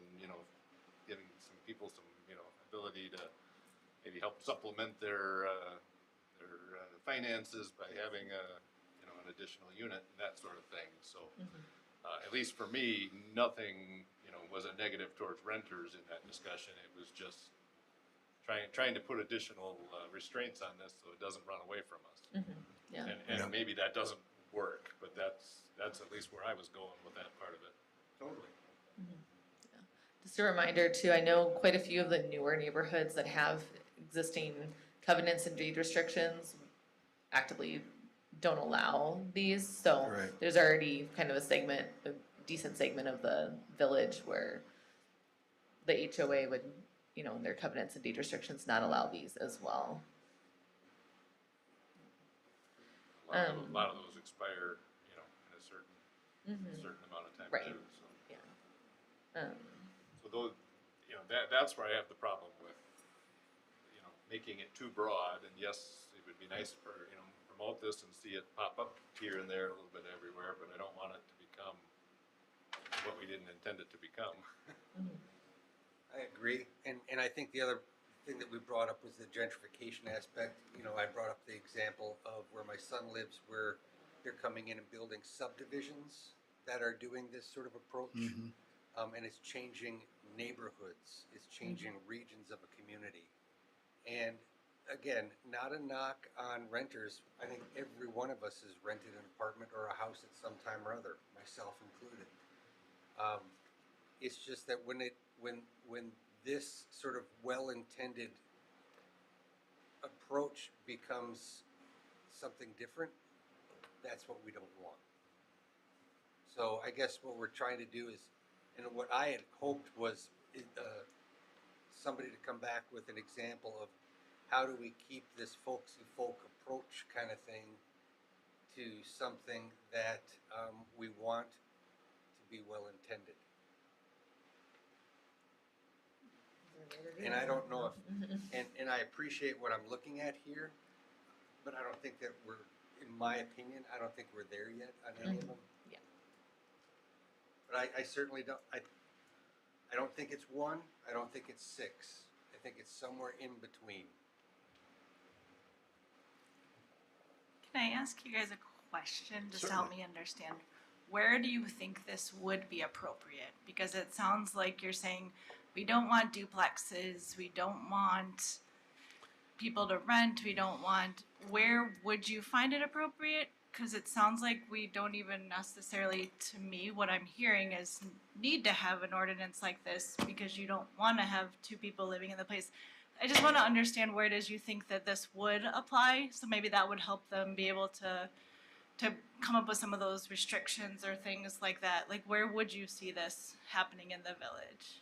giving some people some ability to maybe help supplement their finances by having an additional unit and that sort of thing. So at least for me, nothing was a negative towards renters in that discussion. It was just trying to put additional restraints on this so it doesn't run away from us. Yeah. And maybe that doesn't work, but that's at least where I was going with that part of it. Totally. Just a reminder too, I know quite a few of the newer neighborhoods that have existing covenants and deed restrictions actively don't allow these, so Right. there's already kind of a decent segment of the village where the HOA would, in their covenants and deed restrictions, not allow these as well. A lot of those expire, in a certain amount of time Right. too. So. Yeah. So those, that's where I have the problem with, making it too broad. And yes, it would be nice for, promote this and see it pop up here and there a little bit everywhere, but I don't want it to become what we didn't intend it to become. I agree, and I think the other thing that we brought up was the gentrification aspect. I brought up the example of where my son lives, where they're coming in and building subdivisions that are doing this sort of approach, and it's changing neighborhoods, it's changing regions of a community. And again, not a knock on renters. I think every one of us has rented an apartment or a house at some time or other, myself included. It's just that when this sort of well-intended approach becomes something different, that's what we don't want. So I guess what we're trying to do is, and what I had hoped was somebody to come back with an example of how do we keep this folksy folk approach kind of thing to something that we want to be well-intended. And I don't know if, and I appreciate what I'm looking at here, but I don't think that we're, in my opinion, I don't think we're there yet on any of them. Yeah. But I certainly don't, I don't think it's 1, I don't think it's 6. I think it's somewhere in between. Can I ask you guys a question just to help me understand? where do you think this would be appropriate? Because it sounds like you're saying we don't want duplexes, we don't want people to rent, we don't want, where would you find it appropriate? Because it sounds like we don't even necessarily, to me, what I'm hearing is need to have an ordinance like this because you don't want to have two people living in the place. I just want to understand where it is you think that this would apply, so maybe that would help them be able to come up with some of those restrictions or things like that. Like, where would you see this happening in the village?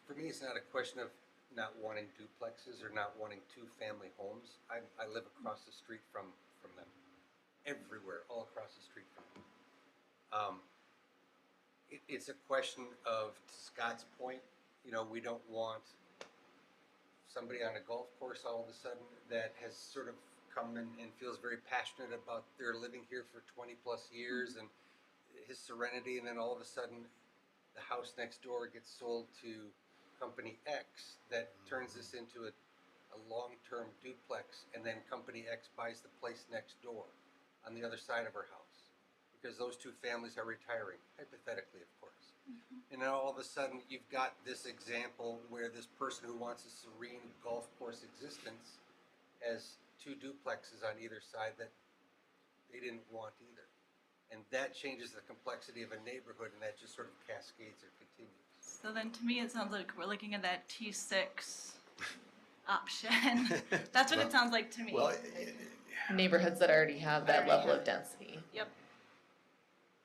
For me, it's not a question of not wanting duplexes or not wanting two-family homes. I live across the street from them, everywhere, all across the street from them. It's a question of, to Scott's point, you know, we don't want somebody on a golf course all of a sudden that has sort of come and feels very passionate about their living here for 20 plus years and his serenity, and then all of a sudden the house next door gets sold to company X that turns this into a long-term duplex, and then company X buys the place next door on the other side of her house because those two families are retiring, hypothetically of course. And then all of a sudden you've got this example where this person who wants a serene golf course existence has two duplexes on either side that they didn't want either. And that changes the complexity of a neighborhood, and that just sort of cascades or continues. So then to me, it sounds like we're looking at that T6 option. That's what it sounds like to me. Well, Neighborhoods that already have that level of density. Yep.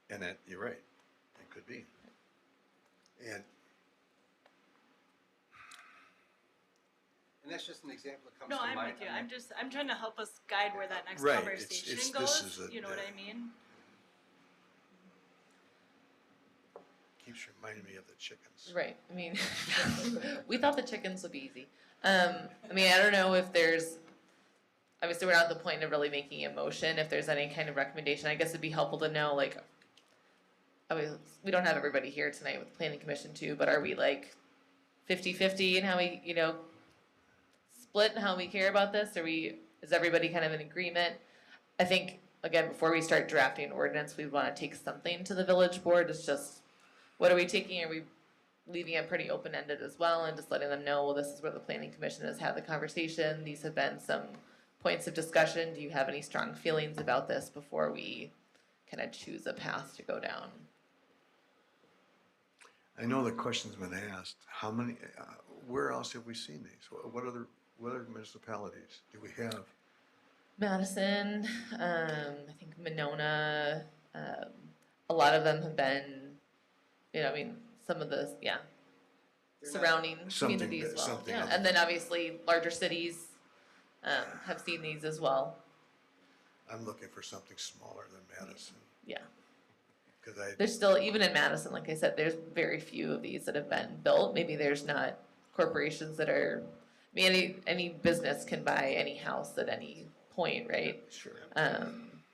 and that, you're right, it could be. And that's just an example that comes No, to I'm mind. with you. I mean, I'm trying to help us guide where that next Right, conversation this goes. is a- You know what I mean? Keeps reminding me of the chickens. Right, I mean, we thought the chickens would be easy. I mean, I don't know if there's, obviously, we're not at the point of really making a motion, if there's any kind of recommendation, I guess it'd be helpful to know, like, I mean, we don't have everybody here tonight with the planning commission too, but are we like 50-50 in how we, you know, split in how we care about this? Is everybody kind of in agreement? I think, again, before we start drafting an ordinance, we wanna take something to the village board, it's just, what are we taking, are we leaving it pretty open-ended as well, and just letting them know, well, this is where the planning commission has had the conversation, these have been some points of discussion, do you have any strong feelings about this before we kind of choose a path to go down? I know the question's been asked, how many, where else have we seen these? What other municipalities do we have? Madison, I think Monona, a lot of them have been, you know, I mean, some of the, yeah, surrounding Something communities that- well, something yeah, other and then than- obviously larger cities, have seen these as well, I'm looking for something smaller than Madison, yeah. because There's still, even in Madison, like I said, there's very few of these that have been built, maybe there's not corporations that are, I mean, any business can buy any house at any point, right? Sure.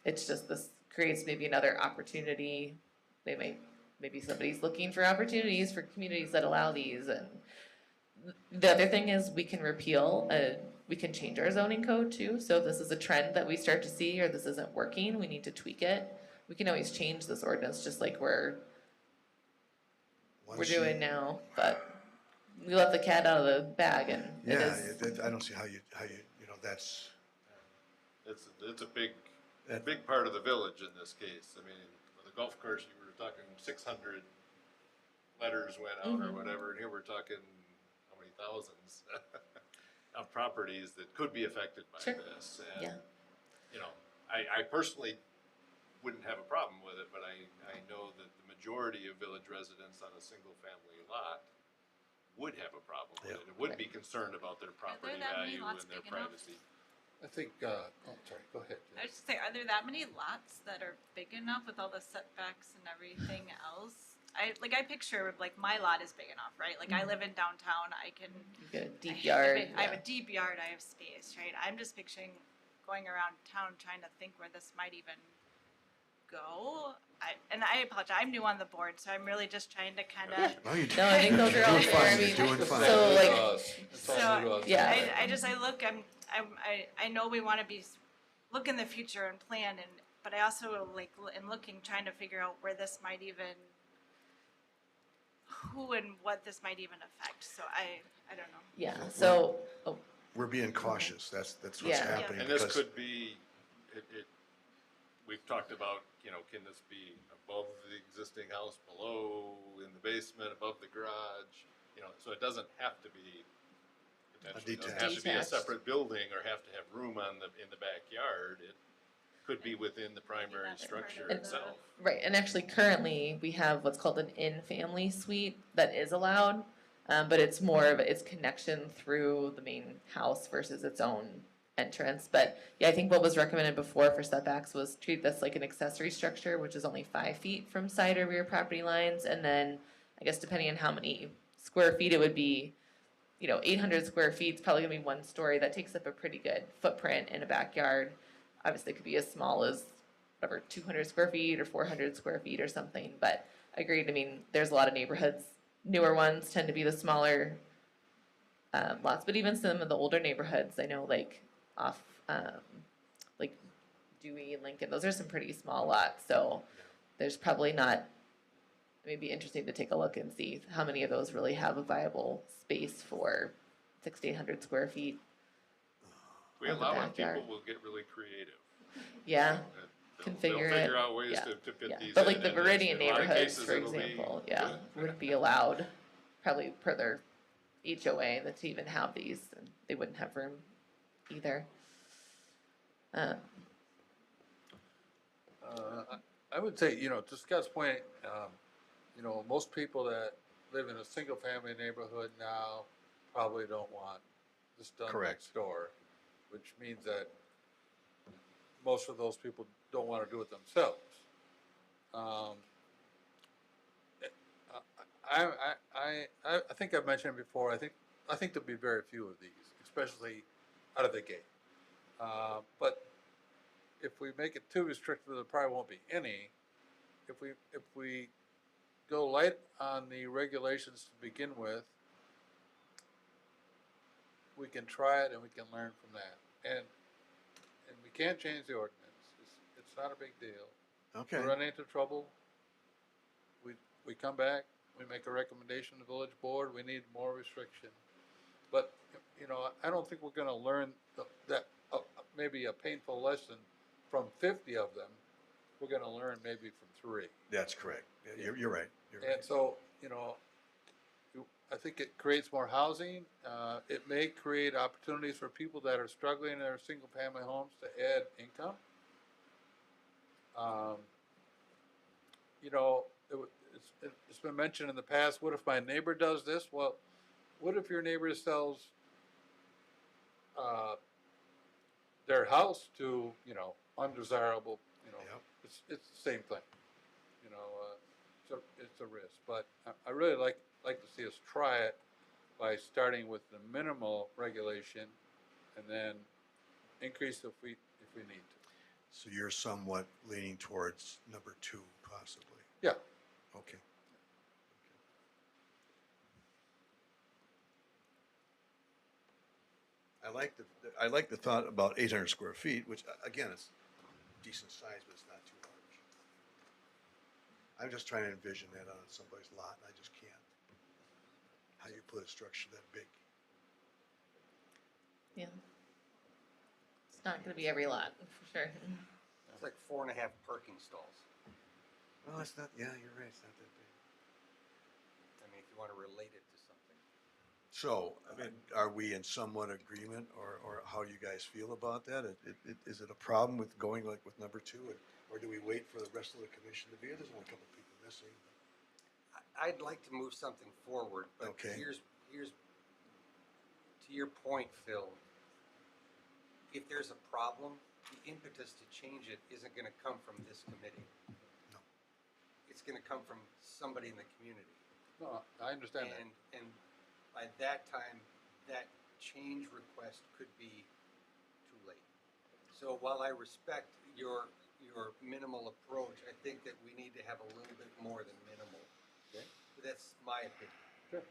It's just this creates maybe another opportunity, maybe somebody's looking for opportunities for communities that allow these, and the other thing is we can repeal, we can change our zoning code too, so if this is a trend that we start to see, or this isn't working, we need to tweak it, we can always change this ordinance, just like we're Once doing you- now, but we let the cat out of the bag, and it Yeah, is, I don't see how you know, that's, It's a big That- big part of the village in this case. I mean, with the golf course, you were talking 600 letters went out or Mhm. whatever, and here we're talking how many thousands of properties that could be affected by Sure. this. And, Yeah. you know, I personally wouldn't have a problem with it, but I know that the majority of village residents on a single family lot would have a problem with it. It would be concerned about their property that many value lots and their big enough? privacy. I think, sorry, go ahead. I was just say, are there that many lots that are big enough with all the setbacks and everything else? I picture, like, my lot is big enough, right? Like, I live in downtown, I can. you get a deep I yard, I have yeah. a deep yard, I have space, right? I'm just picturing going around town trying to think where this might even go. I apologize, I'm new on the board, so I'm really just trying to kind of. oh, you're No, I think those are all doing fair. I fine, mean, you're doing fine. so, like- It's all new to us. Yeah. I look, I know we want to look in the future and plan, and but I also like in looking, trying to figure out where this might even, who and what this might even affect. So I don't know. Yeah, so, oh, We're being cautious. That's what's Yeah. happening. And this because- could be, we've talked about, can this be above the existing house, below, in the basement, above the garage? So it doesn't have to be, potentially, doesn't have to be a Detached. separate building or have to have room in the backyard. It could be within the primary structure And- itself. right, and actually currently, we have what's called an in-family suite that is allowed, but it's more of its connection through the main house versus its own entrance. But yeah, I think what was recommended before for setbacks was treat this like an accessory structure, which is only 5 feet from side or rear property lines, and then I guess depending on how many square feet it would be, 800 square feet is probably gonna be 1 story. That takes up a pretty good footprint in a backyard. Obviously, it could be as small as whatever 200 square feet or 400 square feet or something. But agreed. I mean, there's a lot of neighborhoods. Newer ones tend to be the smaller lots, but even some of the older neighborhoods, I know, like off like Dewey and Lincoln, those are some pretty small lots. So there's probably not. It may be interesting to take a look and see how many of those really have a viable space for 600 to 800 square feet. If we of the allow it, backyard. people will get really creative. Yeah. They'll Configure figure it, out ways yeah, to fit yeah. these But in, like the and in Viridian a lot of neighborhoods, cases, for it'll be example, yeah, good. wouldn't be allowed, probably per their HOA, that to even have these, and they wouldn't have room either. I would say, to Scott's point, most people that live in a single-family neighborhood now probably don't want this done Correct. next door, which means that most of those people don't want to do it themselves. I think I've mentioned before, I think there'll be very few of these, especially out of the gate. But if we make it too restrictive, there probably won't be any. If we go light on the regulations to begin with, we can try it and we can learn from that. And we can't change the ordinance. It's not a big deal. Okay. We run into trouble, we come back, we make a recommendation to the village board, we need more restriction. But, I don't think we're gonna learn that, maybe a painful lesson from 50 of them. We're gonna learn maybe from 3. That's correct. Yeah, you're right. You're right. And so, I think it creates more housing. It may create opportunities for people that are struggling in their single-family homes to add income. It's been mentioned in the past, what if my neighbor does this? Well, what if your neighbor sells their house to, undesirable, Yep. it's the same thing. It's a risk, but I really like to see us try it by starting with the minimal regulation and then increase if we need to. So you're somewhat leaning towards number 2, possibly. Yeah. Okay. I like the thought about 800 square feet, which again, it's decent size, but it's not too large. I'm just trying to envision that on somebody's lot, and I just can't. How you put a structure that big? Yeah. It's not gonna be every lot, for sure. It's like 4.5 parking stalls. Well, it's not. Yeah, you're right. It's not that big. I mean, if you want to relate it to something. So, are we in somewhat agreement, or how do you guys feel about that? Is it a problem with going like with number 2, or do we wait for the rest of the commission to be here? There's only a couple of people missing. I'd like to move something forward, but Okay. here's to your point, Phil. If there's a problem, the impetus to change it isn't going to come from this committee. No. It's going to come from somebody in the community. No, I understand that. And by that time, that change request could be too late. So while I respect your minimal approach, I think that we need to have a little bit more than minimal. Okay. But that's my opinion. Sure.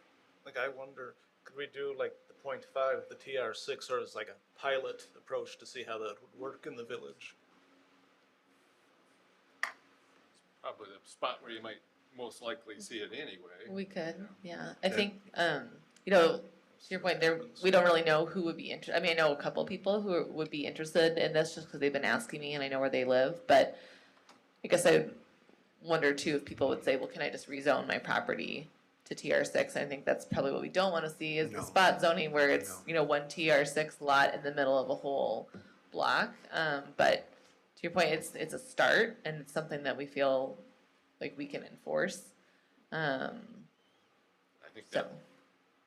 Like, I wonder, could we do like the 0.5, the TR6, or as like a pilot approach to see how that would work in the village? up with a spot where you might most likely see it anyway. We could, yeah. I think, you know, to your point, there, we don't really know who would be interested. I mean, I know a couple people who would be interested in this just because they've been asking me and I know where they live. But I guess I wonder too if people would say, well, can I just rezone my property to TR6? I think that's probably what we don't want to see is No. the spot zoning where it's, No. you know, one TR6 lot in the middle of a whole block. But to your point, it's a start and it's something that we feel like we can enforce. I think So, that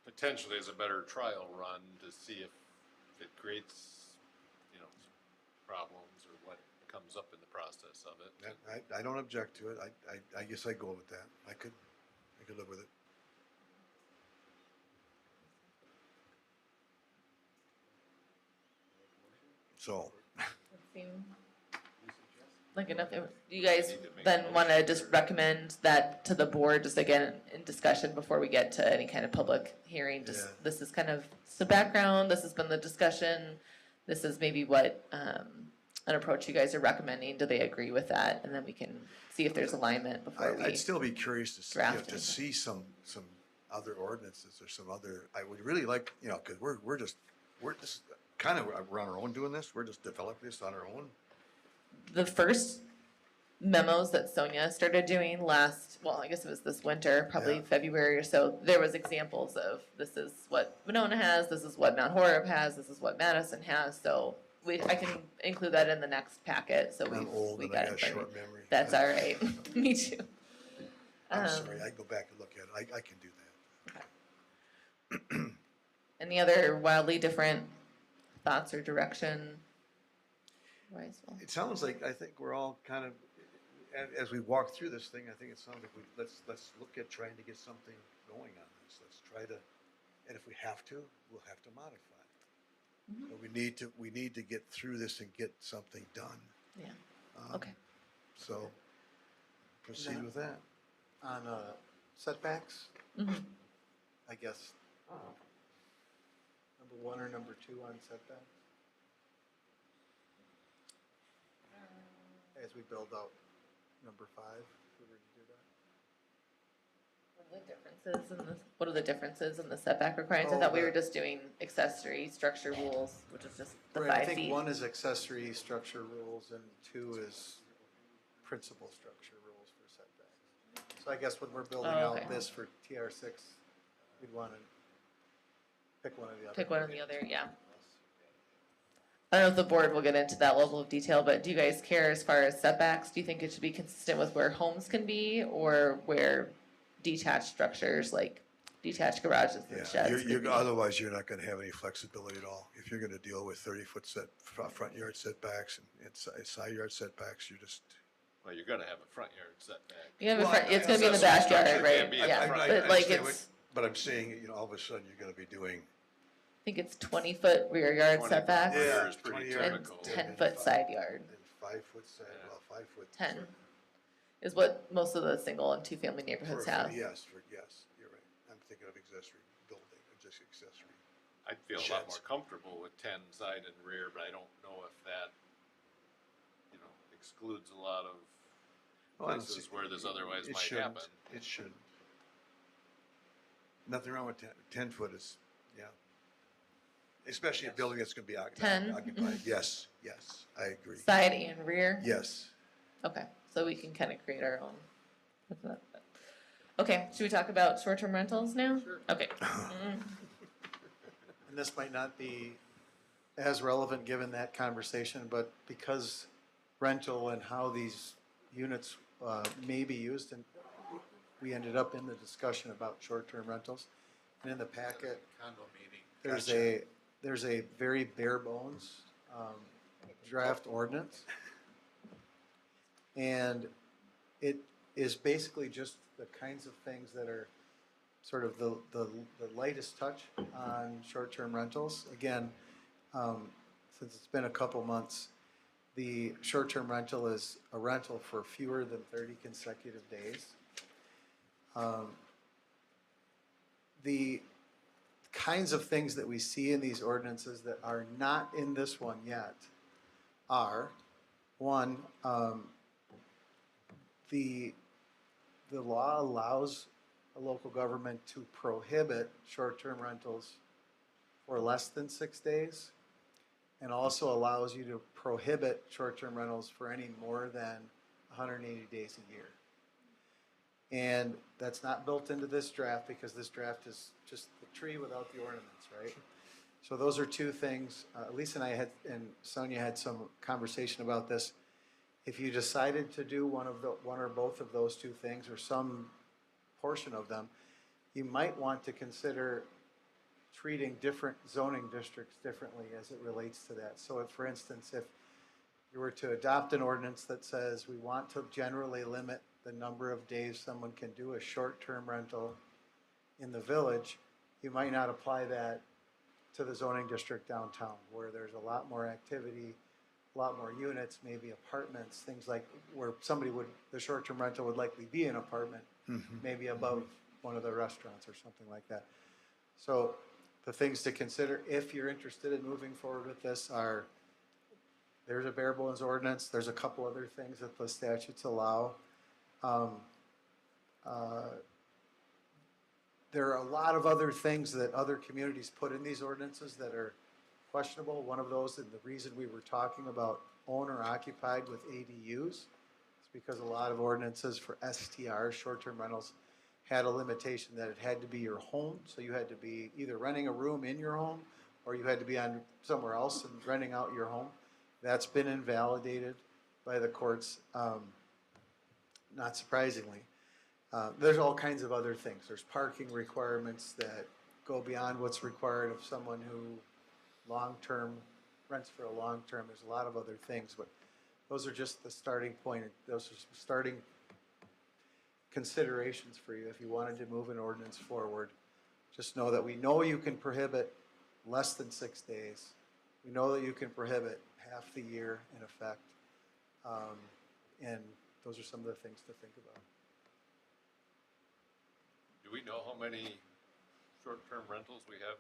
potentially is a better trial run to see if it creates, you know, problems or what comes up in the process of it. I don't object to it. I guess I'd go with that. I could live with it. So, like enough, do you guys then want to just recommend that to the board, just again in discussion before we get to any kind of public hearing? Just, Yeah. this is kind of some background, this has been the discussion, this is maybe what, an approach you guys are recommending, do they agree with that? And then we can see if there's alignment before we. I'd still be curious to see, draft to anything. see some other ordinances or some other, I would really like, you know, cause we're just kind of, we're on our own doing this. We're just developing this on our own. The first memos that Sonia started doing last, well, I guess it was this winter, probably Yeah. February or so, there was examples of this is what Winona has, this is what Mount Horeb has, this is what Madison has, so I can include that in the next packet, so I'm old we and got I got it. for you. short memory. That's all right, me too. I'm Um, sorry, I go back and look at it. I can do that. Any other wildly different thoughts or direction? It sounds like, I think we're all kind of, as we walk through this thing, I think it sounds like let's look at trying to get something going on this. Let's try to, and if we have to, we'll have to modify. But we need to get through this and get something done. Yeah, Um, okay. So, proceed with that. On setbacks, Mhm. I guess, number 1 or number 2 on setbacks? As we build out number 5, if we were to do that. What are the differences in the setback requirements? I Oh, thought we the- were just doing accessory structure rules, which is just the Right, I 5 think feet. 1 is accessory structure rules and 2 is principal structure rules for setbacks. So I guess when we're building Oh, okay. out this for TR6, we'd want to pick one or the other. Pick one or the other, yeah. I don't know if the board will get into that level of detail, but do you guys care as far as setbacks? Do you think it should be consistent with where homes can be or where detached structures like detached garages and Yeah, sheds could be? otherwise you're not gonna have any flexibility at all. If you're gonna deal with 30-foot front yard setbacks and side yard setbacks, you're just. Well, you're gonna have a front yard setback. You have a Well, front, it's gonna be in the accessory backyard, structure right? can't be in the Yeah, front. but like understand it's, But I'm saying, you know, all of a sudden you're gonna be doing. I think it's 20-foot rear yard 20 setbacks. rear is pretty 20 yard And typical. 10-foot side yard. And 5-foot side, well, 5-foot. 10 is what most of the single and two-family neighborhoods have. Yes, you're right. I'm thinking of accessory building, just accessory. I'd feel a lot Sheds. more comfortable with 10 side and rear, but I don't know if that, you know, excludes a lot of Well, I don't places see- where this otherwise it might shouldn't. happen. It shouldn't. Nothing wrong with 10-foot is, yeah. Especially a building that's gonna be 10. occupied. Yes, I agree. Side and rear? Yes. Okay, so we can kind of create our own. with that. Okay, should we talk about short-term rentals now? Sure. Okay. And this might not be as relevant given that conversation, but because rental and how these units may be used, and we ended up in the discussion about short-term rentals. And in the packet, Condo meeting. there's a very bare bones draft ordinance. And it is basically just the kinds of things that are sort of the lightest touch on short-term rentals. Again, since it's been a couple months, the short-term rental is a rental for fewer than 30 consecutive days. The kinds of things that we see in these ordinances that are not in this one yet are, one, the law allows a local government to prohibit short-term rentals for less than 6 days, and also allows you to prohibit short-term rentals for any more than 180 days a year. And that's not built into this draft because this draft is just the tree without the ornaments, right? So those are two things. Lisa and I had, and Sonia had some conversation about this. If you decided to do one or both of those two things, or some portion of them, you might want to consider treating different zoning districts differently as it relates to that. So if, for instance, if you were to adopt an ordinance that says we want to generally limit the number of days someone can do a short-term rental in the village, you might not apply that to the zoning district downtown, where there's a lot more activity, a lot more units, maybe apartments, things like where the short-term rental would likely be an apartment, maybe above one of the restaurants or something like that. So the things to consider if you're interested in moving forward with this are, there's a bare bones ordinance, there's a couple other things that the statutes allow. There are a lot of other things that other communities put in these ordinances that are questionable. One of those, and the reason we were talking about owner occupied with ADUs, is because a lot of ordinances for STR, short-term rentals, had a limitation that it had to be your home. So you had to be either renting a room in your home, or you had to be on somewhere else and renting out your home. That's been invalidated by the courts, not surprisingly. There's all kinds of other things. There's parking requirements that go beyond what's required of someone who long-term rents for a long-term. There's a lot of other things, but those are just the starting point. Those are starting considerations for you if you wanted to move an ordinance forward. Just know that we know you can prohibit less than 6 days. We know that you can prohibit half the year in effect. And those are some of the things to think about. Do we know how many short-term rentals we have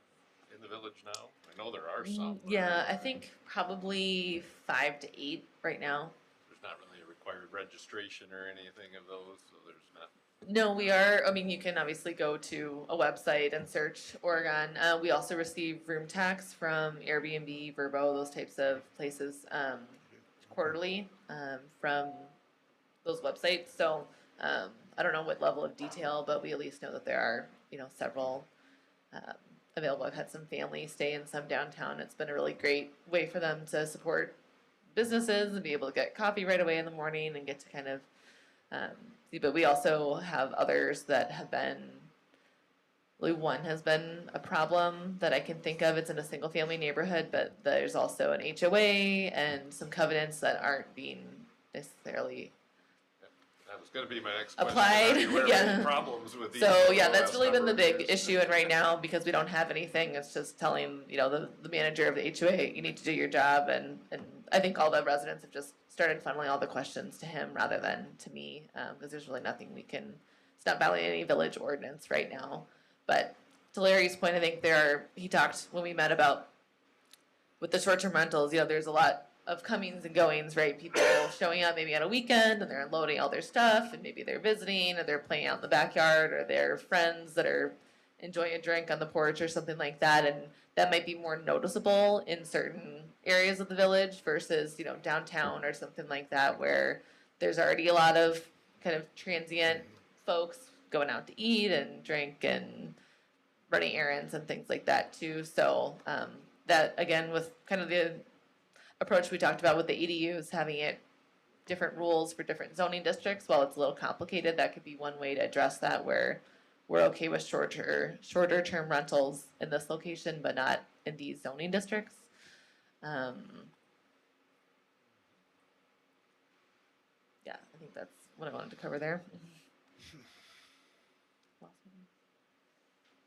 in the village now? I know there are some. but Yeah, I think probably 5 to 8 right now. There's not really a required registration or anything of those, so there's not. No, we are. I mean, you can obviously go to a website and search Oregon. We also receive room tax from Airbnb, Vrbo, those types of places quarterly from those websites. So I don't know what level of detail, but we at least know that there are, several available. I've had some families stay in some downtown. It's been a really great way for them to support businesses and be able to get coffee right away in the morning and get to kind of see. But we also have others that have been, really one has been a problem that I can think of. It's in a single family neighborhood, but there's also an HOA and some covenants that aren't being necessarily That was gonna be my next question. applied. Are you aware of Yeah. any problems with these? So over yeah, the that's last really been number the of big years? issue, and right now, because we don't have anything, it's just telling, the manager of the HOA, you need to do your job, and I think all the residents have just started funneling all the questions to him rather than to me, because there's really nothing it's not violating any village ordinance right now. But to Larry's point, I think he talked when we met about, with the short-term rentals, there's a lot of comings and goings, right? People showing up maybe on a weekend and they're unloading all their stuff, and maybe they're visiting or they're playing out in the backyard, or they're friends that are enjoying a drink on the porch or something like that. And that might be more noticeable in certain areas of the village versus, downtown or something like that, where there's already a lot of kind of transient folks going out to eat and drink and running errands and things like that too. So that, again, with kind of the approach we talked about with the ADUs, having it different rules for different zoning districts, while it's a little complicated, that could be one way to address that, where we're okay with shorter term rentals in this location, but not in these zoning districts. Yeah, I think that's what I wanted to cover there.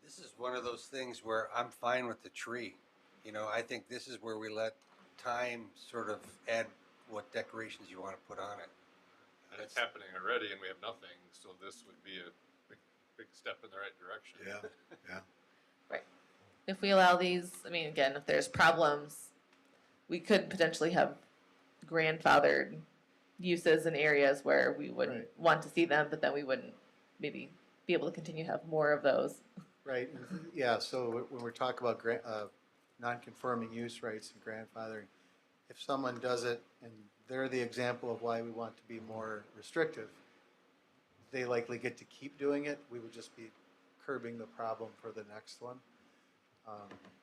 This is one of those things where I'm fine with the tree. I think this is where we let time sort of add what decorations you want to put on it. And it's happening already and we have nothing, so this would be a big step in the right direction. Yeah. Right. If we allow these, again, if there's problems, we could potentially have grandfathered uses in areas where we wouldn't Right. want to see them, but then we wouldn't maybe be able to continue to have more of those. Right, yeah, so when we're talking about non-conforming use rights and grandfathering, if someone does it and they're the example of why we want to be more restrictive, they likely get to keep doing it. We would just be curbing the problem for the next one.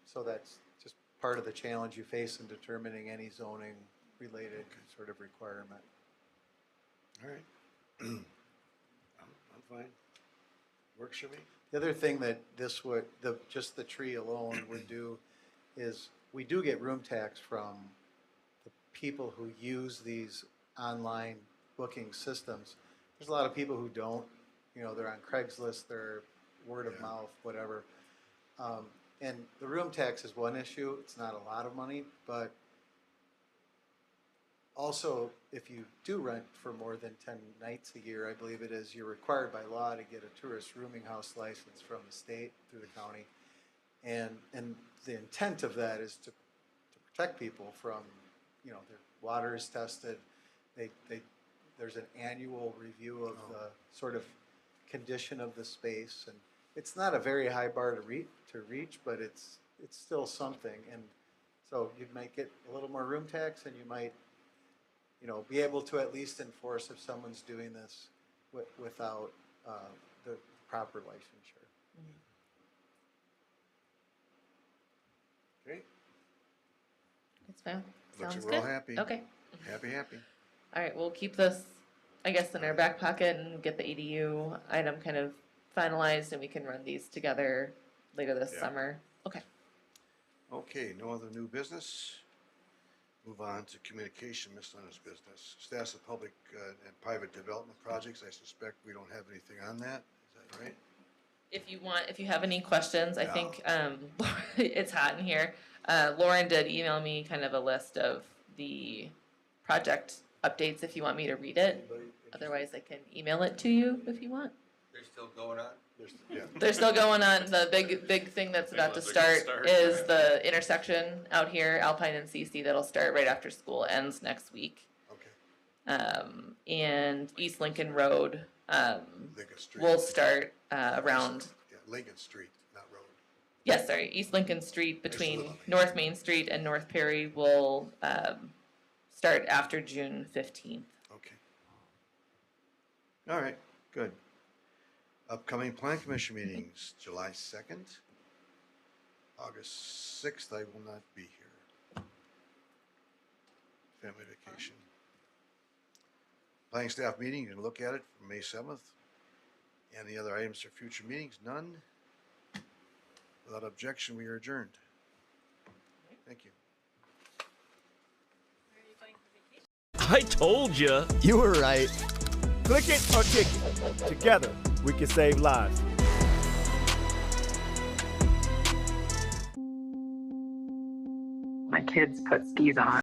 So that's just part of the challenge you face in determining any zoning related sort of requirement. All right. I'm fine. Works for me. The other thing that this would, just the tree alone would do is, we do get room tax from the people who use these online booking systems. There's a lot of people who don't, they're on Craigslist, they're word of mouth, whatever. And the room tax is one issue, it's not a lot of money, but also, if you do rent for more than 10 nights a year, I believe it is, you're required by law to get a tourist rooming house license from the state through the county. And the intent of that is to protect people from, their water is tested. There's an annual review of the sort of condition of the space. And it's not a very high bar to reach, but it's still something. And so you might get a little more room tax, and you might be able to at least enforce if someone's doing this without the proper licensure. Okay. It's fine. Looks Sounds like we're all good. happy. Okay. Happy. All right, we'll keep this, I guess, in our back pocket and get the ADU item kind of finalized, and we can run these together later this summer. Okay. Okay, no other new business. Move on to communication, miscellaneous business. Status of public and private development projects. I suspect we don't have anything on that. Is that right? If you have any questions, I think it's hot in here. Lauren did email me kind of a list of the project updates if you want me to read it. Otherwise, I can email it to you if you want. They're still going on? They're still going on. The big thing that's about to start is the intersection out here, Alpine and CC, that'll start right after school ends next week. Okay. And East Lincoln Road Lincoln Street. will start around. Yeah, Lincoln Street, not road. Yes, sorry, East Lincoln Street between North Main Street and North Perry will start after June 15th. Okay. All right, good. Upcoming plan commission meetings, July 2nd. August 6th, I will not be here. Family vacation. Planning staff meeting, you can look at it from May 7th. Any other items for future meetings? None. Without objection, we are adjourned. Thank you. I told you. You were right. Click it or kick it. Together, we can save lives. My kids put skis on.